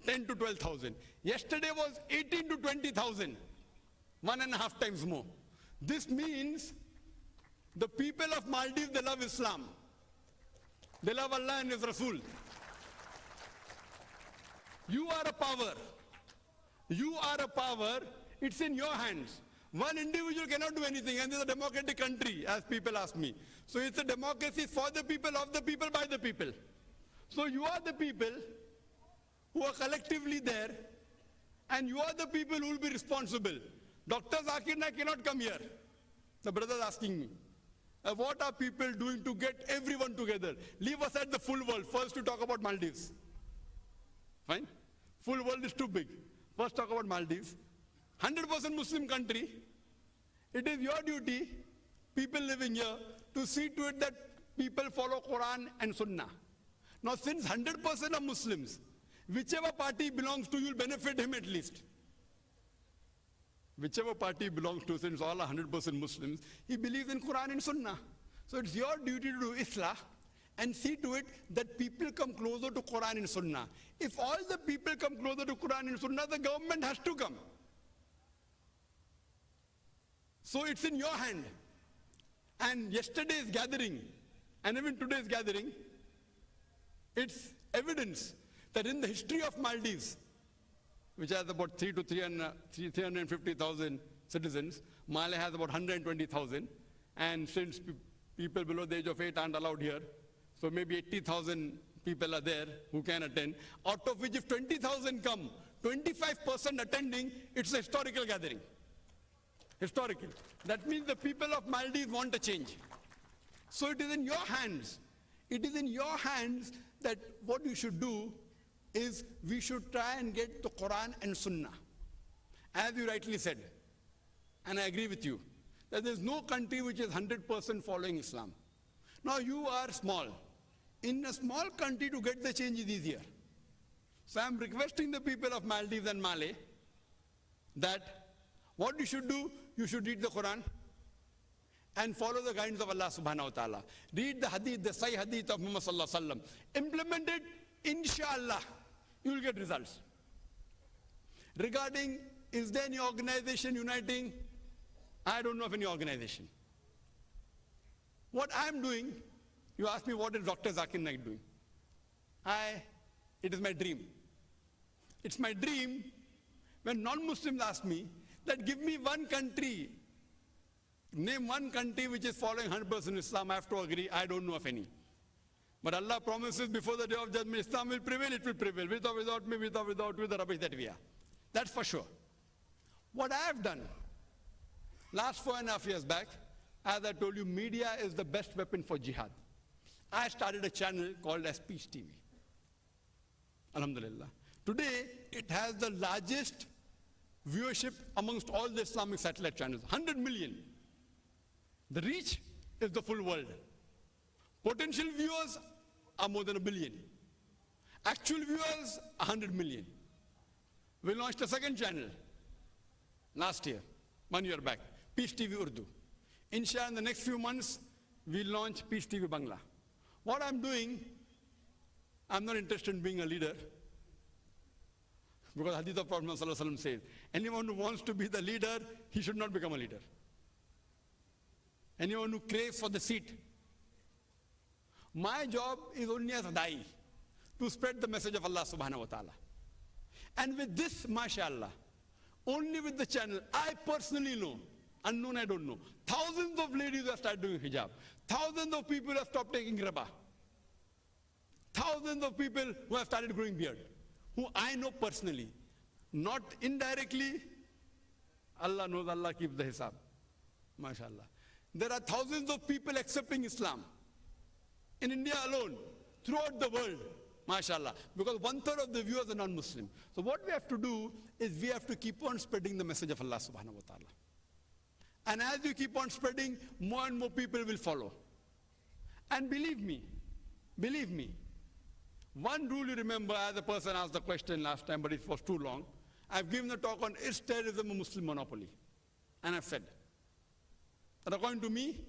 10 to 12,000. Yesterday was 18 to 20,000. 1.5 times more. This means the people of Maldives, they love Islam. They love Allah and His Rasul. You are a power. You are a power. It's in your hands. One individual cannot do anything, and this is a democratic country, as people ask me. So it's a democracy for the people, of the people, by the people. So you are the people who are collectively there, and you are the people who will be responsible. Dr. Zakir Naik cannot come here. The brother is asking me, what are people doing to get everyone together? Leave aside the full world. First to talk about Maldives. Fine? Full world is too big. First talk about Maldives. 100% Muslim country. It is your duty, people living here, to see to it that people follow Quran and Sunnah. Now since 100% are Muslims, whichever party belongs to, you'll benefit him at least. Whichever party belongs to, since all are 100% Muslims, he believes in Quran and Sunnah. So it's your duty to do Islah and see to it that people come closer to Quran and Sunnah. If all the people come closer to Quran and Sunnah, the government has to come. So it's in your hand. And yesterday's gathering, and even today's gathering, it's evidence that in the history of Maldives, which has about 350,000 citizens, Malé has about 120,000, and since people below the age of 8 aren't allowed here, so maybe 80,000 people are there who can attend, out of which if 20,000 come, 25% attending, it's a historical gathering. Historical. That means the people of Maldives want a change. So it is in your hands. It is in your hands that what you should do is we should try and get the Quran and Sunnah. As you rightly said, and I agree with you, that there's no country which is 100% following Islam. Now you are small. In a small country to get the change is easier. So I'm requesting the people of Maldives and Malé that what you should do, you should read the Quran and follow the guidance of Allah subhanahu wa ta'ala. Read the hadith, the Sahih hadith of Muhammad sallallahu alaihi wasallam. Implement it, inshallah, you will get results. Regarding, is there any organization uniting? I don't know of any organization. What I'm doing, you ask me what is Dr. Zakir Naik doing? It is my dream. It's my dream when non-Muslims ask me that give me one country, name one country which is following 100% Islam, I have to agree, I don't know of any. But Allah promises before the day of judgment, Islam will prevail, it will prevail, with or without me, with the rubbish that we are. That's for sure. What I have done, last 4.5 years back, as I told you, media is the best weapon for jihad. I started a channel called as Peace TV. Alhamdulillah. Today, it has the largest viewership amongst all the Islamic satellite channels. 100 million. The reach is the full world. Potential viewers are more than 1 billion. Actual viewers, 100 million. We launched a second channel last year, 1 year back, Peace TV Urdu. Inshallah, in the next few months, we'll launch Peace TV Bangla. What I'm doing, I'm not interested in being a leader, because Hadith of Prophet ﷺ says, anyone who wants to be the leader, he should not become a leader. Anyone who craves for the seat. My job is only as a da'i, to spread the message of Allah subhanahu wa ta'ala. And with this, mashallah, only with the channel, I personally know, unknown I don't know, thousands of ladies have started doing hijab. Thousands of people have stopped taking riba. Thousands of people who have started growing beard, who I know personally, not indirectly. Allah knows, Allah keeps the hisab. MashaAllah. There are thousands of people accepting Islam in India alone, throughout the world. MashaAllah. Because 1/3 of the viewers are non-Muslim. So what we have to do is we have to keep on spreading the message of Allah subhanahu wa ta'ala. And as you keep on spreading, more and more people will follow. And believe me, one rule you remember, as a person asked the question last time, but it was too long. I've given a talk on, is terrorism a Muslim monopoly? And I've said that according to me,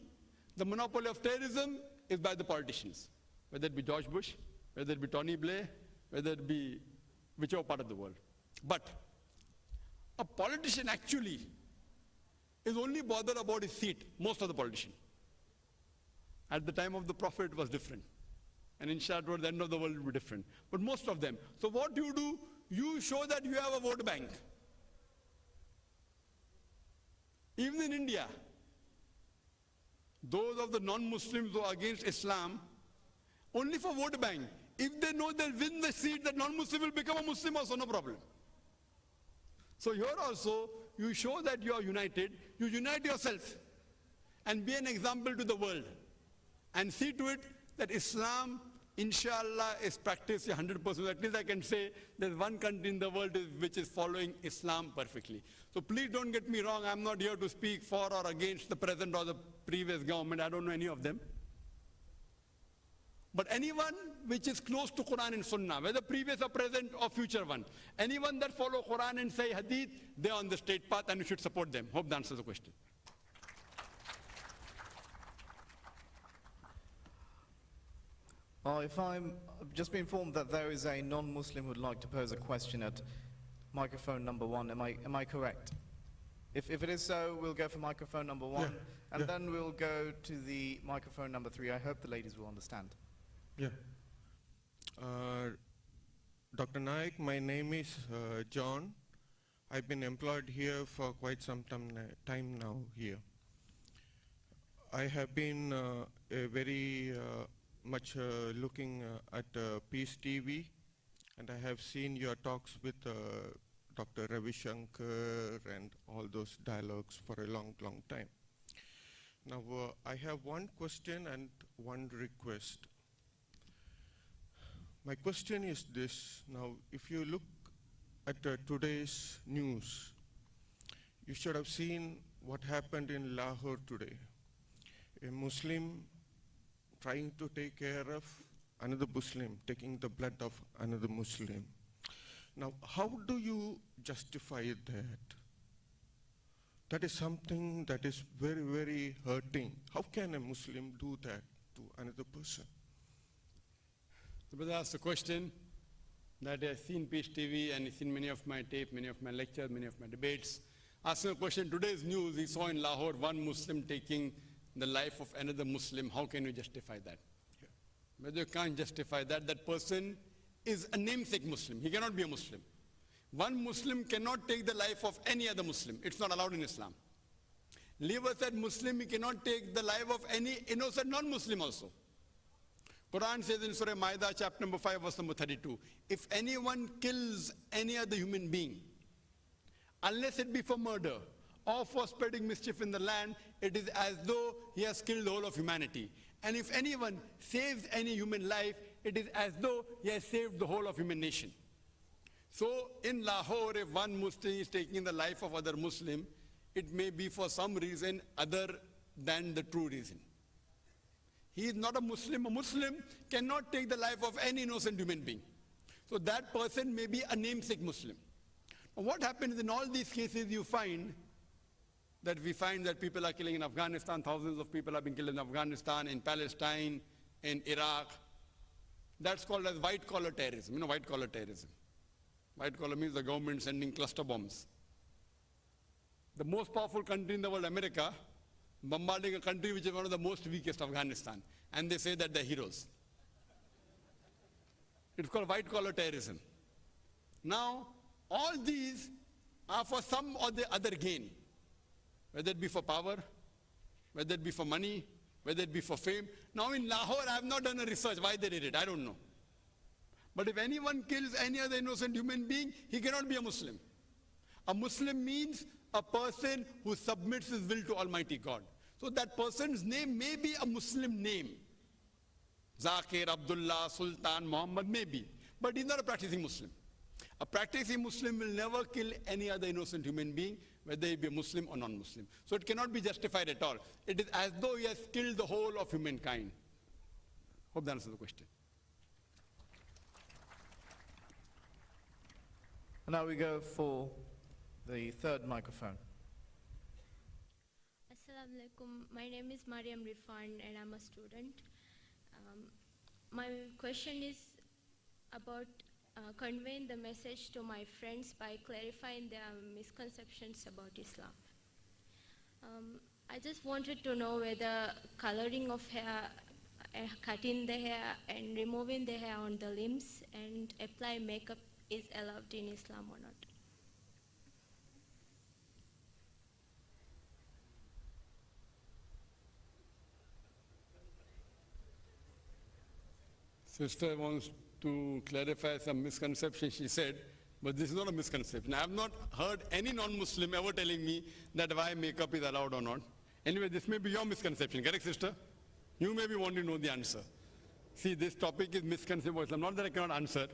the monopoly of terrorism is by the politicians, whether it be George Bush, whether it be Tony Blair, whether it be whichever part of the world. But a politician actually is only bothered about his seat, most of the politicians. At the time of the Prophet, it was different. And inshallah, toward the end of the world, it will be different. But most of them. So what you do, you show that you have a vote bank. Even in India, those of the non-Muslims who are against Islam, only for vote bank. If they know they'll win the seat, the non-Muslim will become a Muslim also, no problem. So here also, you show that you are united. You unite yourself and be an example to the world. And see to it that Islam, inshallah, is practiced 100%. At least I can say there's one country in the world which is following Islam perfectly. So please don't get me wrong. I'm not here to speak for or against the present or the previous government. I don't know any of them. But anyone which is close to Quran and Sunnah, whether previous or present or future one, anyone that follow Quran and say Hadith, they're on the straight path and you should support them. Hope that answers the question. If I've just been informed that there is a non-Muslim who would like to pose a question at microphone number 1. Am I correct? If it is so, we'll go for microphone number 1, and then we'll go to the microphone number 3. I hope the ladies will understand. Yeah. Dr. Naik, my name is John. I've been employed here for quite some time now here. I have been very much looking at Peace TV, and I have seen your talks with Dr. Ravi Shankar and all those dialogues for a long, long time. Now, I have one question and one request. My question is this. Now, if you look at today's news, you should have seen what happened in Lahore today. A Muslim trying to take care of another Muslim, taking the blood of another Muslim. Now, how do you justify that? That is something that is very, very hurting. How can a Muslim do that to another person? The brother asked a question that I've seen Peace TV and he's seen many of my tape, many of my lectures, many of my debates. Asking a question, today's news, he saw in Lahore one Muslim taking the life of another Muslim. How can you justify that? Yeah. Whether you can't justify that, that person is a namesake Muslim. He cannot be a Muslim. One Muslim cannot take the life of any other Muslim. It's not allowed in Islam. Leave aside Muslim, he cannot take the life of any innocent non-Muslim also. Quran says in Surah Ma'idah, chapter number 5, verse number 32, if anyone kills any other human being, unless it be for murder or for spreading mischief in the land, it is as though he has killed the whole of humanity. And if anyone saves any human life, it is as though he has saved the whole of human nation. So in Lahore, if one Muslim is taking the life of other Muslim, it may be for some reason other than the true reason. He is not a Muslim. A Muslim cannot take the life of any innocent human being. So that person may be a namesake Muslim. Now what happens in all these cases, we find that people are killing in Afghanistan, thousands of people have been killed in Afghanistan, in Palestine, in Iraq. That's called as white-collar terrorism. You know white-collar terrorism. White-collar means the government sending cluster bombs. The most powerful country in the world, America, bombarding a country which is one of the most weakest, Afghanistan. And they say that they're heroes. It's called white-collar terrorism. Now, all these are for some or the other gain. Whether it be for power, whether it be for money, whether it be for fame. Now in Lahore, I have not done a research why they did it, I don't know. But if anyone kills any other innocent human being, he cannot be a Muslim. A Muslim means a person who submits his will to Almighty God. So that person's name may be a Muslim name. Zakir, Abdullah, Sultan, Muhammad, maybe. But he's not a practicing Muslim. A practicing Muslim will never kill any other innocent human being, whether he be a Muslim or non-Muslim. So it cannot be justified at all. It is as though he has killed the whole of humankind. Hope that answers the question. Now we go for the third microphone. Assalamu alaikum. My name is Mariam Rifan and I'm a student. My question is about conveying the message to my friends by clarifying their misconceptions about Islam. I just wanted to know whether coloring of hair, cutting the hair and removing the hair on the limbs and apply makeup is allowed in Islam or not. Sister wants to clarify some misconception she said, but this is not a misconception. I have not heard any non-Muslim ever telling me that why makeup is allowed or not. Anyway, this may be your misconception, correct, sister? You may be wanting to know the answer. See, this topic is misconception of Islam. Not that I cannot answer,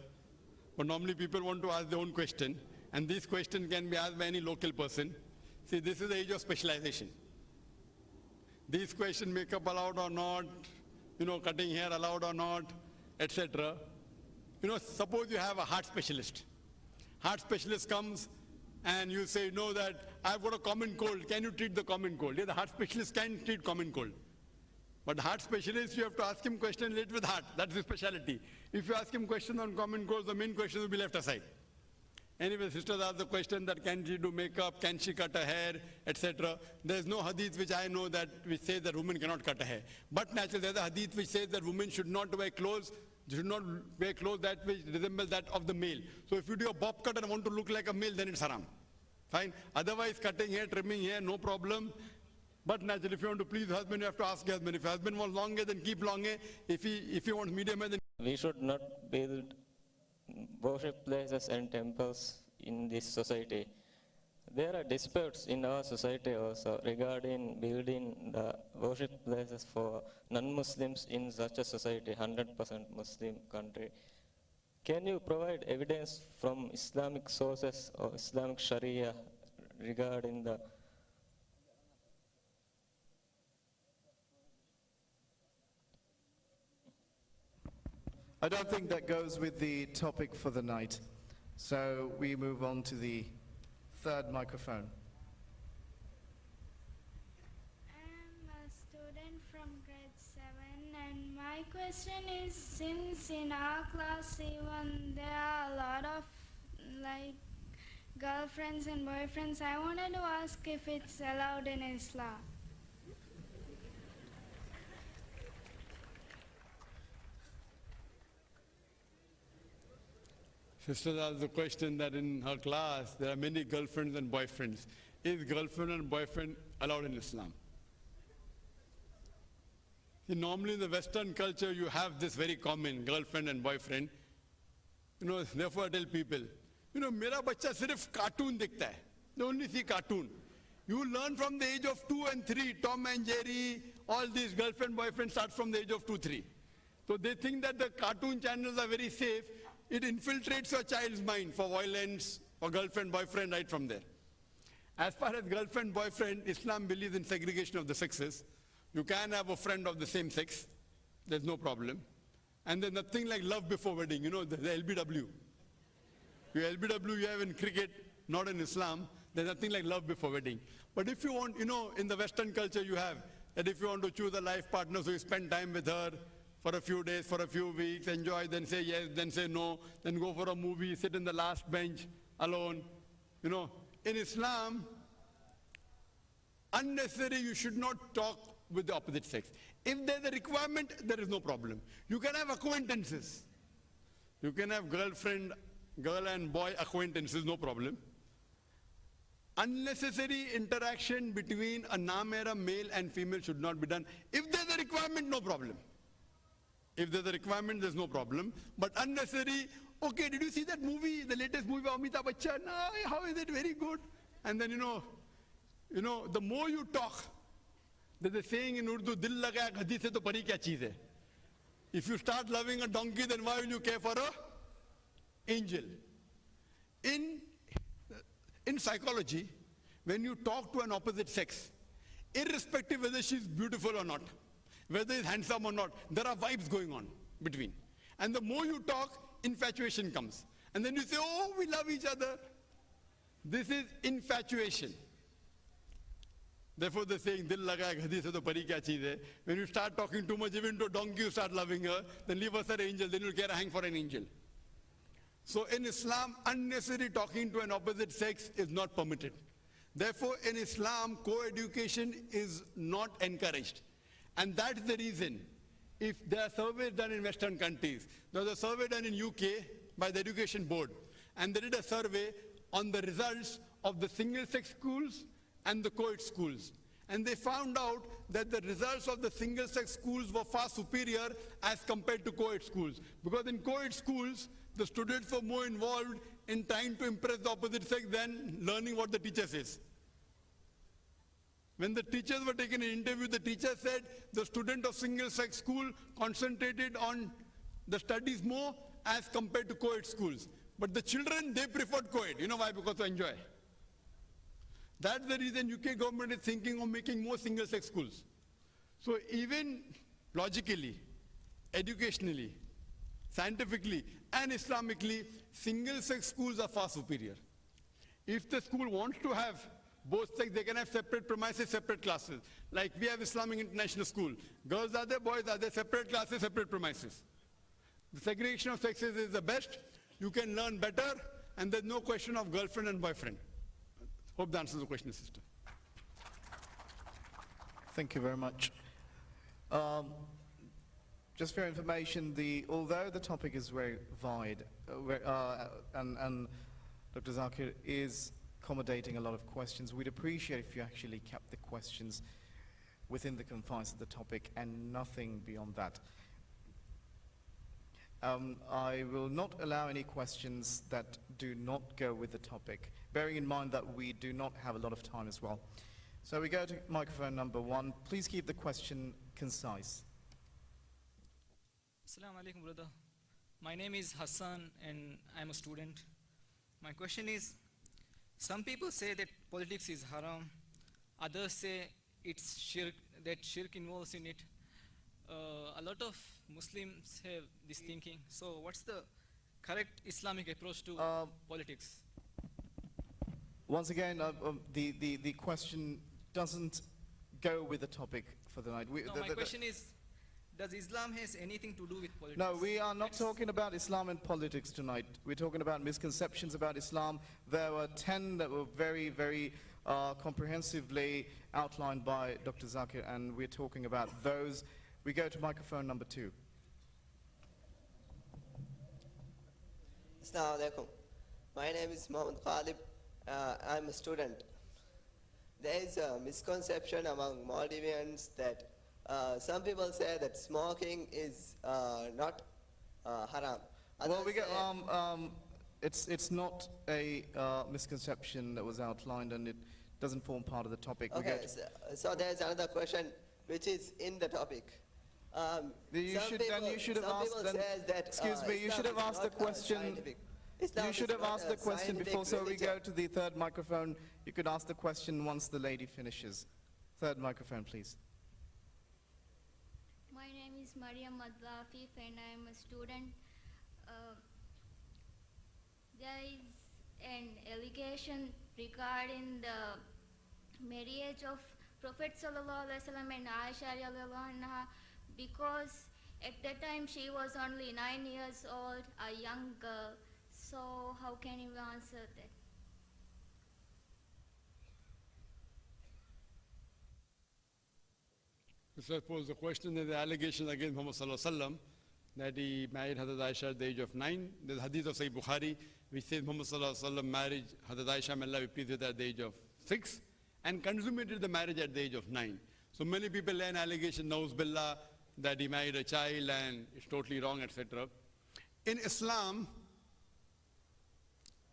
but normally people want to ask their own question, and this question can be asked by any local person. See, this is the age of specialization. These questions, makeup allowed or not, cutting hair allowed or not, etc. Suppose you have a heart specialist. Heart specialist comes and you say, that I've got a common cold. Can you treat the common cold? Yeah, the heart specialist can treat common cold. But the heart specialist, you have to ask him questions related with heart. That's his specialty. If you ask him questions on common cold, the main question will be left aside. Anyway, sisters ask the question that can she do makeup, can she cut her hair, etc. There's no hadith which I know which says that women cannot cut her hair. But naturally, there's a hadith which says that women should not wear clothes that which resemble that of the male. So if you do a bob cut and want to look like a male, then it's haram. Fine. Otherwise, cutting hair, trimming hair, no problem. But naturally, if you want to please husband, you have to ask your husband. If your husband wants long hair, then keep long hair. If he wants medium hair, then... We should not build worship places and temples in this society. There are disputes in our society also regarding building the worship places for non-Muslims in such a society, 100% Muslim country. Can you provide evidence from Islamic sources or Islamic Sharia regarding the... I don't think that goes with the topic for the night. So we move on to the third microphone. I'm a student from grade 7 and my question is, since in our class even there are a lot of girlfriends and boyfriends, I wanted to ask if it's allowed in Islam. Sister asked the question that in her class there are many girlfriends and boyfriends. Is girlfriend and boyfriend allowed in Islam? See, normally in the Western culture you have this very common girlfriend and boyfriend. Therefore I tell people, mera bachcha sirf cartoon dikhta hai. They only see cartoon. You learn from the age of 2 and 3, Tom and Jerry, all these girlfriend, boyfriend start from the age of 2, 3. So they think that the cartoon channels are very safe. it infiltrates your child's mind for violence, for girlfriend, boyfriend, right from there. As far as girlfriend, boyfriend, Islam believes in segregation of the sexes. You can have a friend of the same sex. There's no problem. And there's nothing like love before wedding. You know, the LBW. Your LBW you have in cricket, not in Islam. There's nothing like love before wedding. But if you want, you know, in the Western culture you have, that if you want to choose a life partner, so you spend time with her for a few days, for a few weeks, enjoy, then say yes, then say no, then go for a movie, sit in the last bench alone. You know, in Islam, unnecessary, you should not talk with the opposite sex. If there's a requirement, there is no problem. You can have acquaintances. You can have girlfriend, girl and boy acquaintances, no problem. Unnecessary interaction between a namera male and female should not be done. If there's a requirement, no problem. If there's a requirement, there's no problem. But unnecessary, okay, did you see that movie, the latest movie of Amitabh Bachchan? How is it? Very good. And then, you know, the more you talk, there's a saying in Urdu, dil lagaya ghadi se to pari kya cheez hai? If you start loving a donkey, then why will you care for a angel? In psychology, when you talk to an opposite sex, irrespective whether she's beautiful or not, whether he's handsome or not, there are vibes going on between. And the more you talk, infatuation comes. And then you say, oh, we love each other. This is infatuation. Therefore, they're saying, dil lagaya ghadi se to pari kya cheez hai? When you start talking too much, even to a donkey, you start loving her, then leave us an angel, then you'll care a hang for an angel. So in Islam, unnecessary talking to an opposite sex is not permitted. Therefore, in Islam, co-education is not encouraged. And that's the reason, if there are surveys done in Western countries, there was a survey done in UK by the Education Board, and they did a survey on the results of the single-sex schools and the co-ed schools. And they found out that the results of the single-sex schools were far superior as compared to co-ed schools. Because in co-ed schools, the students were more involved in trying to impress the opposite sex than learning what the teacher says. When the teachers were taking an interview, the teacher said the student of single-sex school concentrated on the studies more as compared to co-ed schools. But the children, they preferred co-ed. You know why? Because to enjoy. That's the reason UK government is thinking of making more single-sex schools. So even logically, educationally, scientifically, and Islamically, single-sex schools are far superior. If the school wants to have both sex, they can have separate premises, separate classes. Like we have Islamic International School. Girls are there, boys are there, separate classes, separate premises. The segregation of sexes is the best. You can learn better, and there's no question of girlfriend and boyfriend. Hope that answers the question, sister. Thank you very much. Just for your information, although the topic is very wide, and Dr. Zakir is accommodating a lot of questions, we'd appreciate if you actually kept the questions within the confines of the topic and nothing beyond that. I will not allow any questions that do not go with the topic, bearing in mind that we do not have a lot of time as well. So we go to microphone number 1. Please keep the question concise. Assalamu alaikum, brother. My name is Hassan and I'm a student. My question is, some people say that politics is haram, others say it's shirk, that shirk involves in it. A lot of Muslims have this thinking. So what's the correct Islamic approach to politics? Once again, the question doesn't go with the topic for the night. My question is, does Islam has anything to do with politics? No, we are not talking about Islam and politics tonight. We're talking about misconceptions about Islam. There were 10 that were very, very comprehensively outlined by Dr. Zakir, and we're talking about those. We go to microphone number 2. Assalamu alaikum. My name is Mohammed Khalib. I'm a student. There is a misconception among Maldivians that some people say that smoking is not haram. Well, we get, it's not a misconception that was outlined, and it doesn't form part of the topic. Okay, so there's another question which is in the topic. You some should, then you should have some asked. people Then, says that, excuse me. You Islam should have is asked the not a question. scientific- Islam You should is have not asked a the question scientific before. So we religion. go to the third microphone. You could ask the question once the lady finishes. Third microphone, please. My name is Mariam Madlafif and I am a student. There is an allegation regarding the marriage of Prophet Sallallahu Alaihi Wasallam and Aisha Radiallahu Anha, because at that time she was only 9 years old, a young girl. So how can you answer that? So suppose the question is the allegation against Muhammad Sallallahu Alaihi Wasallam that he married Hazrat Aisha at the age of 9. There's a hadith of Sahih Bukhari which says Muhammad Sallallahu Alaihi Wasallam married Hazrat Aisha, may Allah be pleased with her, at the age of 6 and consummated the marriage at the age of 9. So many people lay an allegation, Nauz Billah, that he married a child and it's totally wrong, etc. In Islam,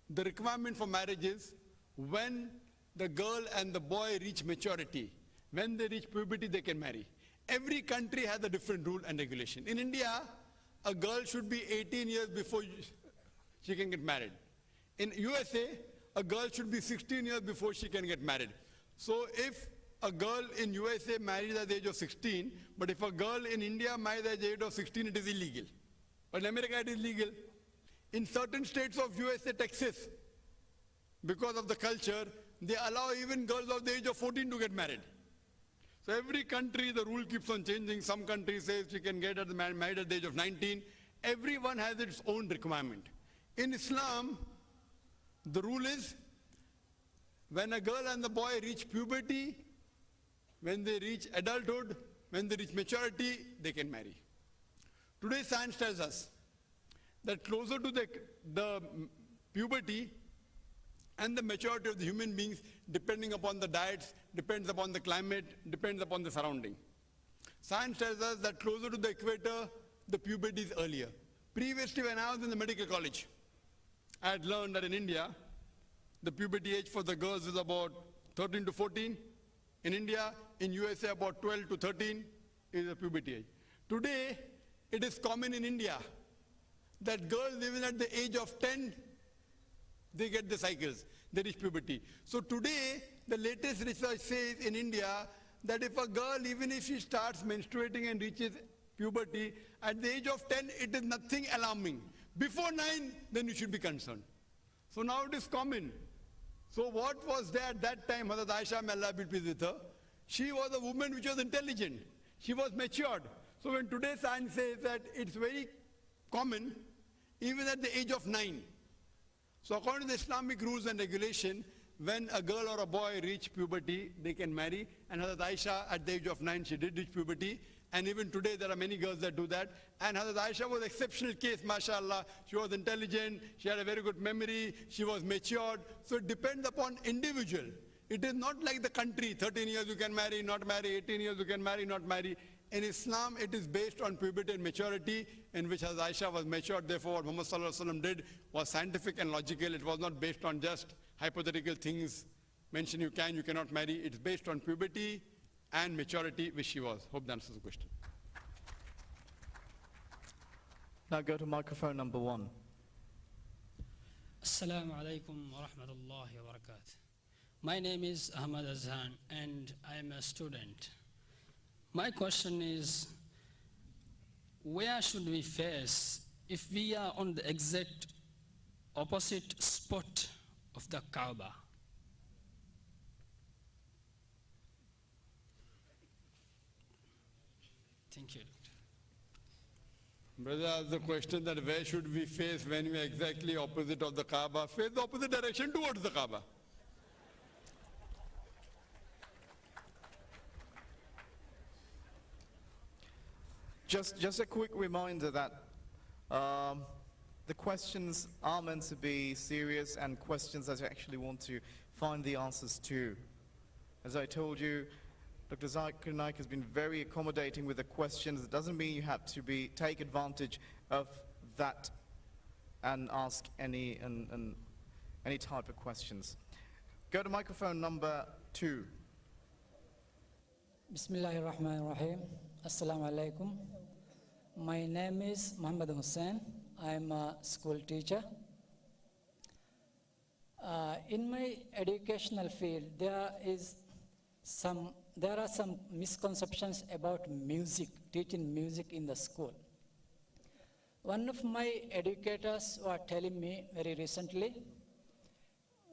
the requirement for marriage is when the girl and the boy reach maturity, when they reach puberty, they can marry. Every country has a different rule and regulation. In India, a girl should be 18 years before she can get married. In USA, a girl should be 16 years before she can get married. So if a girl in USA marries at the age of 16, but if a girl in India marries at the age of 16, it is illegal. But in America, it is legal. In certain states of USA, Texas, because of the culture, they allow even girls of the age of 14 to get married. So every country, the rule keeps on changing. Some countries say she can get married at the age of 19. Everyone has its own requirement. In Islam, the rule is when a girl and the boy reach puberty, when they reach adulthood, when they reach maturity, they can marry. Today science tells us that closer to the puberty and the maturity of the human beings, depending upon the diets, depends upon the climate, depends upon the surrounding. Science tells us that closer to the equator, the puberty is earlier. Previously, when I was in the medical college, I had learned that in India, the puberty age for the girls is about 13 to 14. In India, in USA, about 12 to 13 is the puberty age. Today, it is common in India that girls even at the age of 10, they get the cycles, they reach puberty. So today, the latest research says in India that if a girl, even if she starts menstruating and reaches puberty, at the age of 10, it is nothing alarming. Before 9, then you should be concerned. So now it is common. So what was there at that time, Hazrat Aisha, may Allah be pleased with her, she was a woman which was intelligent. She was matured. So when today's science says that it's very common, even at the age of 9. So according to the Islamic rules and regulation, when a girl or a boy reach puberty, they can marry. And Hazrat Aisha, at the age of 9, she did reach puberty. And even today, there are many girls that do that. And Hazrat Aisha was an exceptional case, mashallah. She was intelligent, she had a very good memory, she was matured. So it depends upon individual. It is not like the country, 13 years you can marry, not marry, 18 years you can marry, not marry. In Islam, it is based on puberty and maturity, in which Hazrat Aisha was matured. Therefore, what Muhammad Sallallahu Alaihi Wasallam did was scientific and logical. It was not based on just hypothetical things. Mention you can, you cannot marry. It's based on puberty and maturity, which she was. Hope that answers the question. Now go to microphone number 1. Assalamu alaikum wa rahmatullahi wa barakatuh. My name is Ahmad Azhan and I am a student. My question is, where should we face if we are on the exact opposite spot of the Kaaba? Thank you. Brother asked the question that where should we face when we are exactly opposite of the Kaaba? Face the opposite direction towards the Kaaba. Just a quick reminder that the questions are meant to be serious and questions that you actually want to find the answers to. As I told you, Dr. Zakir Naik has been very accommodating with the questions. It doesn't mean you have to take advantage of that and ask any type of questions. Go to microphone number 2. Bismillahir Rahmanir Rahim. Assalamu alaikum. My name is Muhammad Hussain. I am a school teacher. In my educational field, there are some misconceptions about music, teaching music in the school. One of my educators were telling me very recently,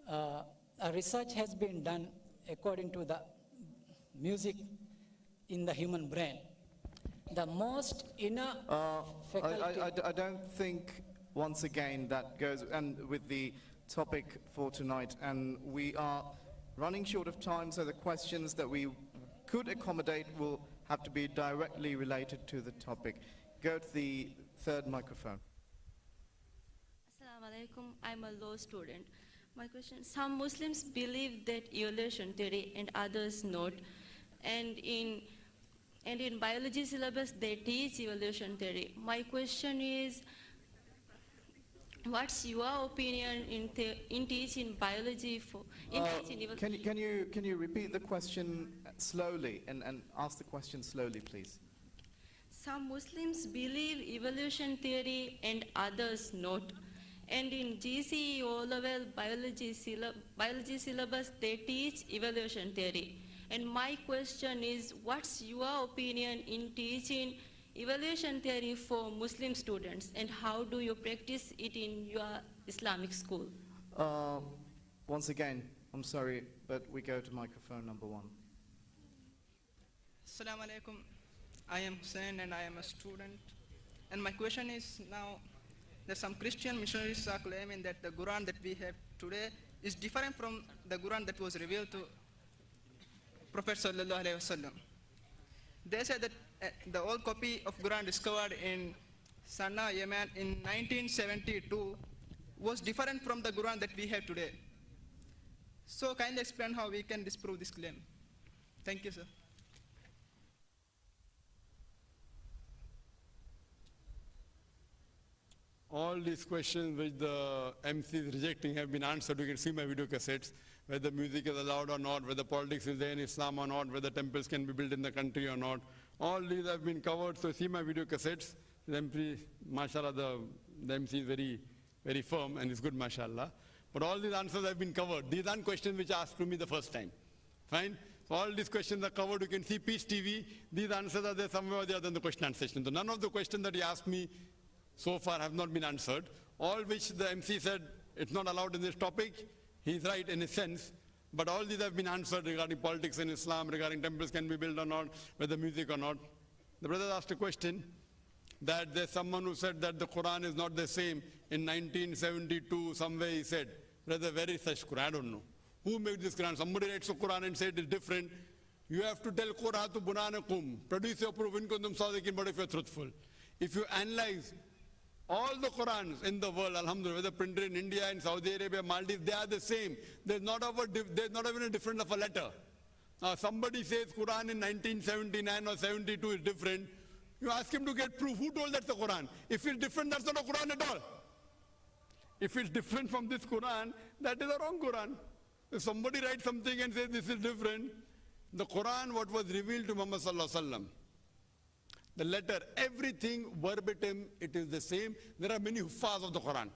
a research has been done according to the music in the human brain. The most inner faculty. I don't think, once again, that goes and with the topic for tonight, and we are running short of time, so the questions that we could accommodate will have to be directly related to the topic. Go to the third microphone. Assalamu alaikum. I'm a law student. My question, some Muslims believe that evolution theory and others not. And in biology syllabus, they teach evolution theory. My question is, what's your opinion in teaching biology Can you repeat the question slowly and ask the question slowly, please? Some Muslims believe evolution theory and others not. And in GCE O-level biology syllabus, they teach evolution theory. And my question is, what's your opinion in teaching evolution theory for Muslim students, and how do you practice it in your Islamic school? Once again, I'm sorry, but we go to microphone number 1. Assalamu alaikum. I am Hussein and I am a student. And my question is now that some Christian missionaries are claiming that the Quran that we have today is different from the Quran that was revealed to Prophet sallallahu alaihi wasallam. They say that the old copy of Quran discovered in Sana'a, Yemen in 1972 was different from the Quran that we have today. So kindly explain how we can disprove this claim. Thank you, sir. All these questions which the MC is rejecting have been answered. You can see my video cassettes, whether music is allowed or not, whether politics is there in Islam or not, whether temples can be built in the country or not. All these have been covered, so see my video cassettes. The MC, mashallah, the MC is very, very firm and is good, mashallah. But all these answers have been covered. These aren't questions which are asked to me the first time. Fine? So all these questions are covered. You can see Peace TV. These answers are there somewhere or the other in the question and answer session. So none of the questions that he asked me so far have not been answered. All which the MC said it's not allowed in this topic, he's right in a sense. But all these have been answered regarding politics in Islam, regarding temples can be built or not, whether music or not. The brother asked a question that there's someone who said that the Quran is not the same. In 1972, somewhere he said, brother, where is such Quran? I don't know. Who made this Quran? Somebody writes a Quran and said it's different. You have to tell Quran to bunanakum. Produce your proof in kuntum sadiqin, but if you're truthful. If you analyze all the Qurans in the world, alhamdulillah, whether printed in India, in Saudi Arabia, Maldives, they are the same. There's not even a difference of a letter. Somebody says Quran in 1979 or 72 is different. You ask him to get proof. Who told that's the Quran? If it's different, that's not a Quran at all. If it's different from this Quran, that is a wrong Quran. If somebody writes something and says this is different, the Quran, what was revealed to Muhammad sallallahu alaihi wasallam, the letter, everything verbatim, it is the same. There are many huffaz of the Quran.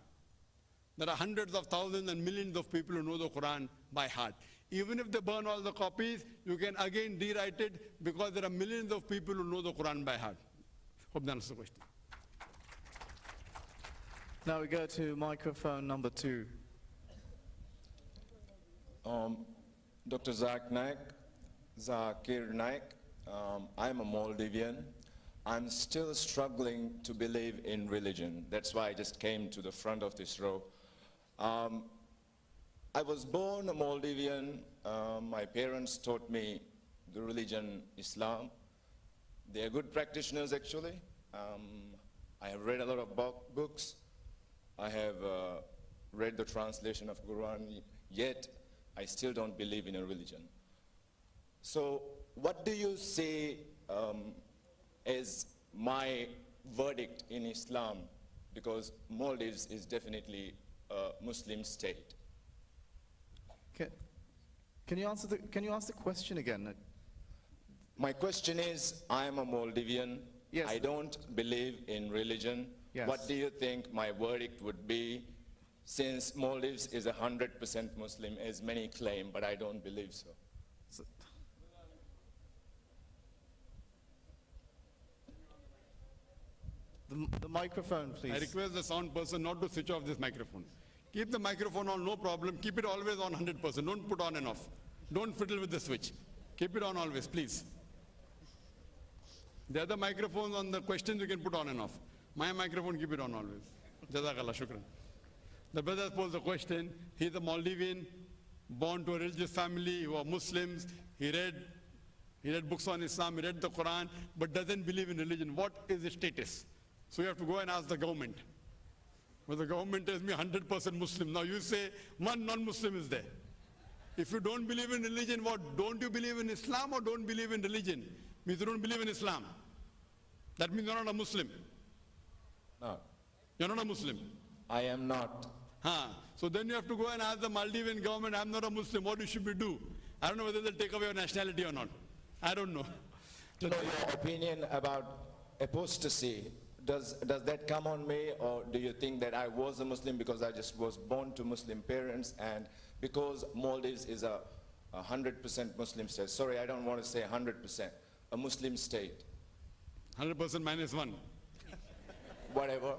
There are hundreds of thousands and millions of people who know the Quran by heart. Even if they burn all the copies, you can again rewrite it because there are millions of people who know the Quran by heart. Hope that answers the question. Now we go to microphone number 2. Dr. Zakir Naik. I'm a Maldivian. I'm still struggling to believe in religion. That's why I just came to the front of this row. I was born a Maldivian. My parents taught me the religion Islam. They are good practitioners, actually. I have read a lot of books. I have read the translation of Quran, yet I still don't believe in a religion. So what do you say as my verdict in Islam? Because Maldives is definitely a Muslim state. Can you ask the question again? My question is, I am a Maldivian. Yes. I don't believe in religion. Yes. What do you think my verdict would be, since Maldives is 100% Muslim, as many claim, but I don't believe so? The microphone, please. I request the sound person not to switch off this microphone. Keep the microphone on, no problem. Keep it always on 100%. Don't put on and off. Don't fiddle with the switch. Keep it on always, please. The other microphones on the questions you can put on and off. My microphone, keep it on always. Jazakallah, shukran. The brother posed the question. He's a Maldivian, born to a religious family who are Muslims. He read books on Islam, he read the Quran, but doesn't believe in religion. What is his status? So you have to go and ask the government. Well, the government tells me 100% Muslim. Now you say one non-Muslim is there. If you don't believe in religion, what? Don't you believe in Islam or don't believe in religion? Means you don't believe in Islam. That means you're not a Muslim. No. You're not a Muslim. I am not. So then you have to go and ask the Maldivian government, I'm not a Muslim, what should we do? I don't know whether they'll take away your nationality or not. I don't know. Your opinion about apostasy, does that come on me, or do you think that I was a Muslim because I just was born to Muslim parents, and because Maldives is a 100% Muslim state, sorry, I don't want to say 100%, a Muslim state. 100% minus 1. Whatever.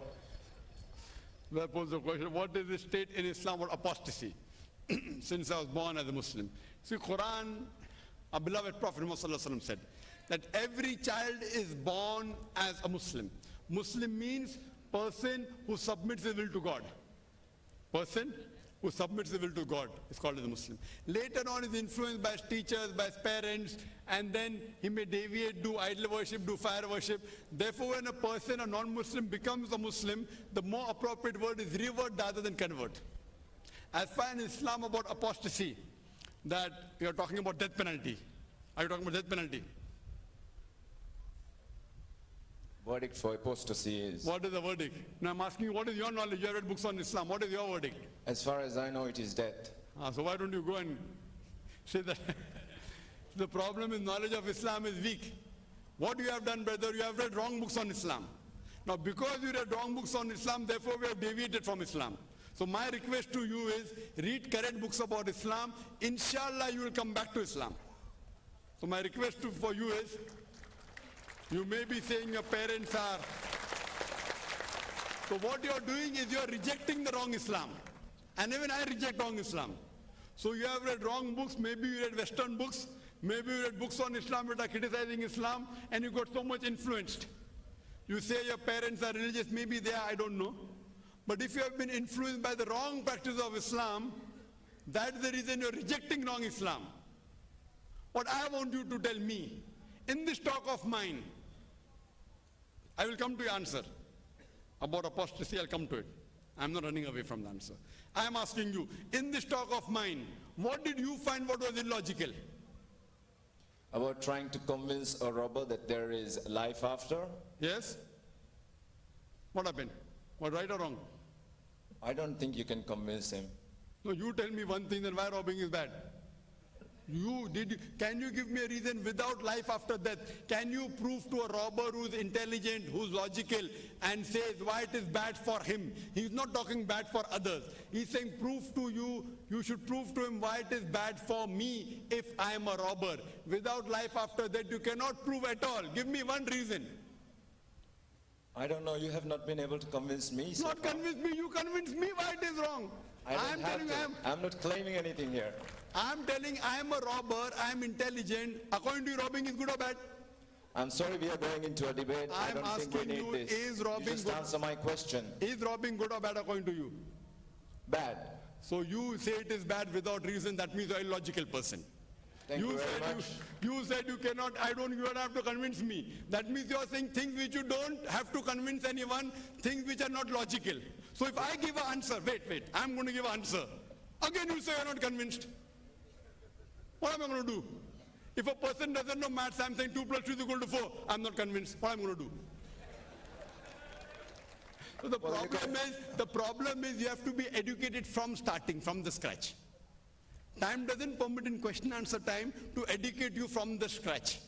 Well, pose the question, what is the state in Islam or apostasy? Since I was born as a Muslim. See, Quran, our beloved Prophet Muhammad said that every child is born as a Muslim. Muslim means person who submits his will to God. Person who submits his will to God is called as a Muslim. Later on, is influenced by his teachers, by his parents, and then he may deviate, do idol worship, do fire worship. Therefore, when a person, a non-Muslim, becomes a Muslim, the more appropriate word is revert rather than convert. As far as Islam about apostasy, that you're talking about death penalty. Are you talking about death penalty? Verdict for apostasy is... What is the verdict? Now I'm asking you, what is your knowledge? You have read books on Islam. What is your verdict? As far as I know, it is death. So why don't you go and say that? The problem is knowledge of Islam is weak. What you have done, brother, you have read wrong books on Islam. Now because you read wrong books on Islam, therefore we have deviated from Islam. So my request to you is, read correct books about Islam. Inshallah, you will come back to Islam. So my request for you is, you may be saying your parents are. So what you are doing is you are rejecting the wrong Islam. And even I reject wrong Islam. So you have read wrong books, maybe you read Western books, maybe you read books on Islam that are criticizing Islam, and you got so much influenced. You say your parents are religious, maybe they are, I don't know. But if you have been influenced by the wrong practice of Islam, that is the reason you're rejecting wrong Islam. What I want you to tell me, in this talk of mine, I will come to your answer. About apostasy, I'll come to it. I'm not running away from the answer. I am asking you, in this talk of mine, what did you find what was illogical? About trying to convince a robber that there is life after? Yes? What happened? What, right or wrong? I don't think you can convince him. No, you tell me one thing, then why robbing is bad? Can you give me a reason without life after death? Can you prove to a robber who's intelligent, who's logical, and says why it is bad for him? He's not talking bad for others. He's saying prove to you, you should prove to him why it is bad for me if I am a robber. Without life after death, you cannot prove at all. Give me one reason. I don't know, you have not been able to convince me. So not convince me, you convince me why it is wrong. I'm not claiming anything here. I'm telling I am a robber, I am intelligent. According to you, robbing is good or bad? I'm sorry we are going into a debate. I don't think we need this. Is robbing you just good? Answer my question. Is robbing good or bad according to you? Bad. So you say it is bad without reason, that means you're an illogical person. Thank you very much. You said you cannot, you don't have to convince me. That means you're saying things which you don't have to convince anyone, things which are not logical. So if I give an answer, wait, I'm going to give an answer. Again you say you're not convinced. What am I going to do? If a person doesn't know maths, I'm saying 2 plus 2 is equal to 4. I'm not convinced. What am I going to do? So the problem is you have to be educated from starting, from the scratch. Time doesn't permit in question answer time to educate you from the scratch.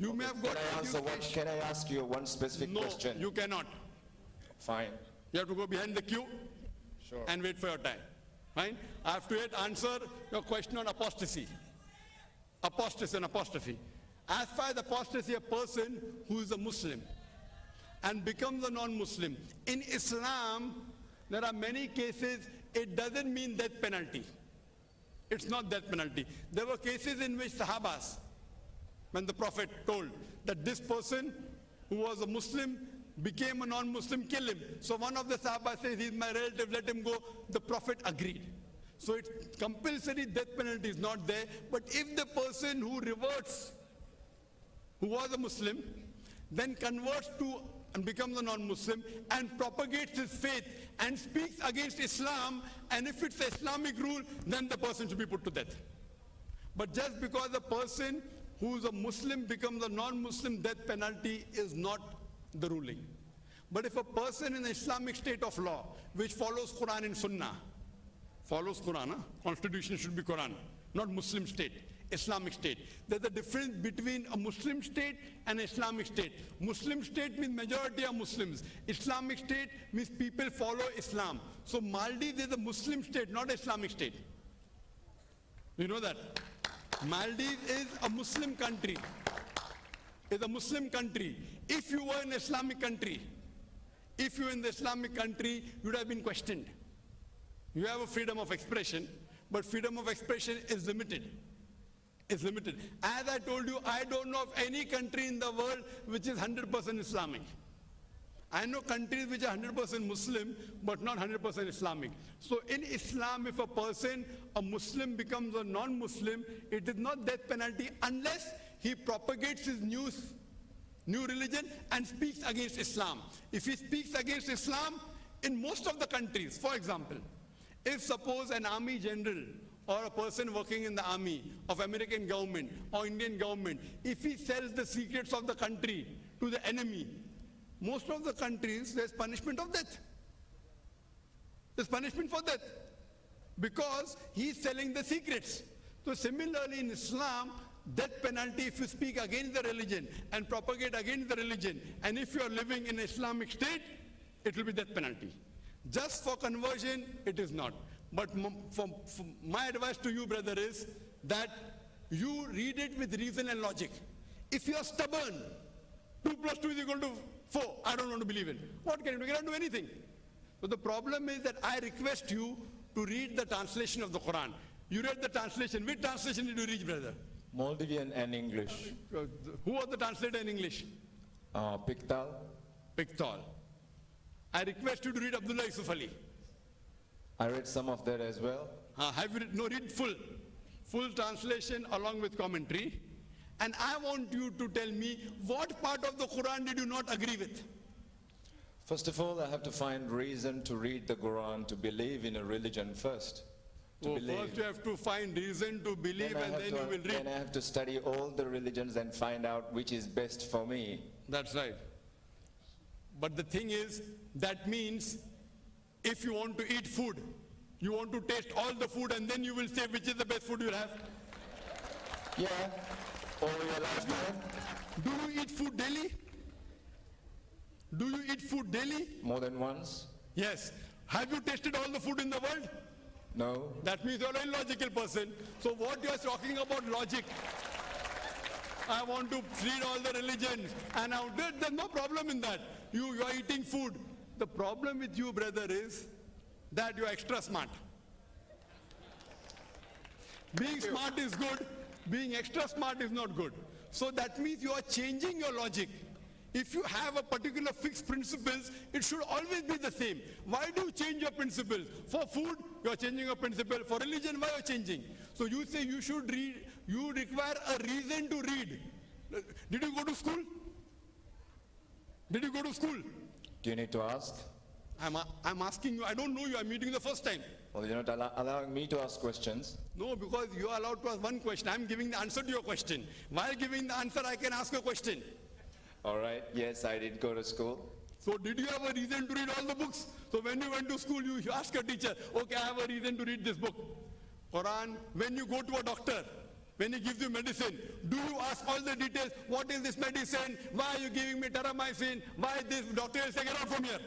You may have got Can I ask you one specific question? No, you cannot. Fine. You have to go behind the queue and wait for your time. Fine? I have to answer your question on apostasy. Apostasy and apostrophe. As far as apostasy, a person who is a Muslim and becomes a non-Muslim. In Islam, there are many cases, it doesn't mean death penalty. It's not death penalty. There were cases in which Sahabas, when the Prophet told that this person who was a Muslim became a non-Muslim, kill him. So one of the Sahabas says, he's my relative, let him go. The Prophet agreed. So it's compulsory death penalty is not there. But if the person who reverts, who was a Muslim, then converts to and becomes a non-Muslim and propagates his faith and speaks against Islam, and if it's Islamic rule, then the person should be put to death. But just because a person who is a Muslim becomes a non-Muslim, death penalty is not the ruling. But if a person in the Islamic state of law, which follows Quran and Sunnah, follows Quran, constitution should be Quran, not Muslim state, Islamic state. There's a difference between a Muslim state and Islamic state. Muslim state means majority are Muslims. Islamic state means people follow Islam. So Maldives is a Muslim state, not Islamic state. You know that? Maldives is a Muslim country. It's a Muslim country. If you were an Islamic country, if you were in the Islamic country, you would have been questioned. You have a freedom of expression, but freedom of expression is limited. It's limited. As I told you, I don't know of any country in the world which is 100% Islamic. I know countries which are 100% Muslim, but not 100% Islamic. So in Islam, if a person, a Muslim becomes a non-Muslim, it is not death penalty unless he propagates his new religion and speaks against Islam. If he speaks against Islam, in most of the countries, for example, if suppose an army general or a person working in the army of American government or Indian government, if he sells the secrets of the country to the enemy, most of the countries, there's punishment of death. There's punishment for death because he's selling the secrets. So similarly in Islam, death penalty if you speak against the religion and propagate against the religion, and if you are living in an Islamic state, it will be death penalty. Just for conversion, it is not. But my advice to you, brother, is that you read it with reason and logic. If you are stubborn, 2 + 2 is equal to 4, I don't want to believe it. What can you do? You cannot do anything. So the problem is that I request you to read the translation of the Quran. You read the translation. Which translation did you read, brother? Maldivian and English. Who was the translator in English? Pickthall. Pickthall. I request you to read Abdullah Yusuf Ali. I read some of that as well. Have you read? No, read full translation along with commentary. And I want you to tell me what part of the Quran did you not agree with? First of all, I have to find reason to read the Quran, to believe in a religion first. First you have to find reason to believe, and then you will read. Then I have to study all the religions and find out which is best for me. That's right. But the thing is, that means if you want to eat food, you want to taste all the food, and then you will say which is the best food you'll have. Yeah, all your lifetime. Do you eat food daily? Do you eat food daily? More than once. Yes. Have you tasted all the food in the world? No. That means you're an illogical person. So what you're talking about logic, I want to read all the religions, and there's no problem in that. You are eating food. The problem with you, brother, is that you're extra smart. Being smart is good. Being extra smart is not good. So that means you are changing your logic. If you have a particular fixed principles, it should always be the same. Why do you change your principles? For food, you are changing your principle. For religion, why are you changing? So you say you should read, you require a reason to read. Did you go to school? Did you go to school? Do you need to ask? I'm asking you, I don't know you, I'm meeting you the first time. Well, you're not allowing me to ask questions. No, because you are allowed to ask one question. I'm giving the answer to your question. While giving the answer, I can ask a question. All right, yes, I did go to school. So did you have a reason to read all the books? So when you went to school, you ask your teacher, okay, I have a reason to read this book. Quran, when you go to a doctor, When he gives you medicine, do you ask all the details? What is this medicine? Why are you giving me terramycin? Why this? Doctor will say, get out from here.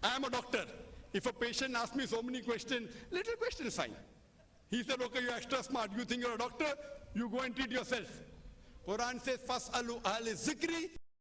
I am a doctor. If a patient asks me so many questions, little question is fine. He said, okay, you're extra smart. You think you're a doctor? You go and treat yourself. Quran says, Fas'alu ahli zikri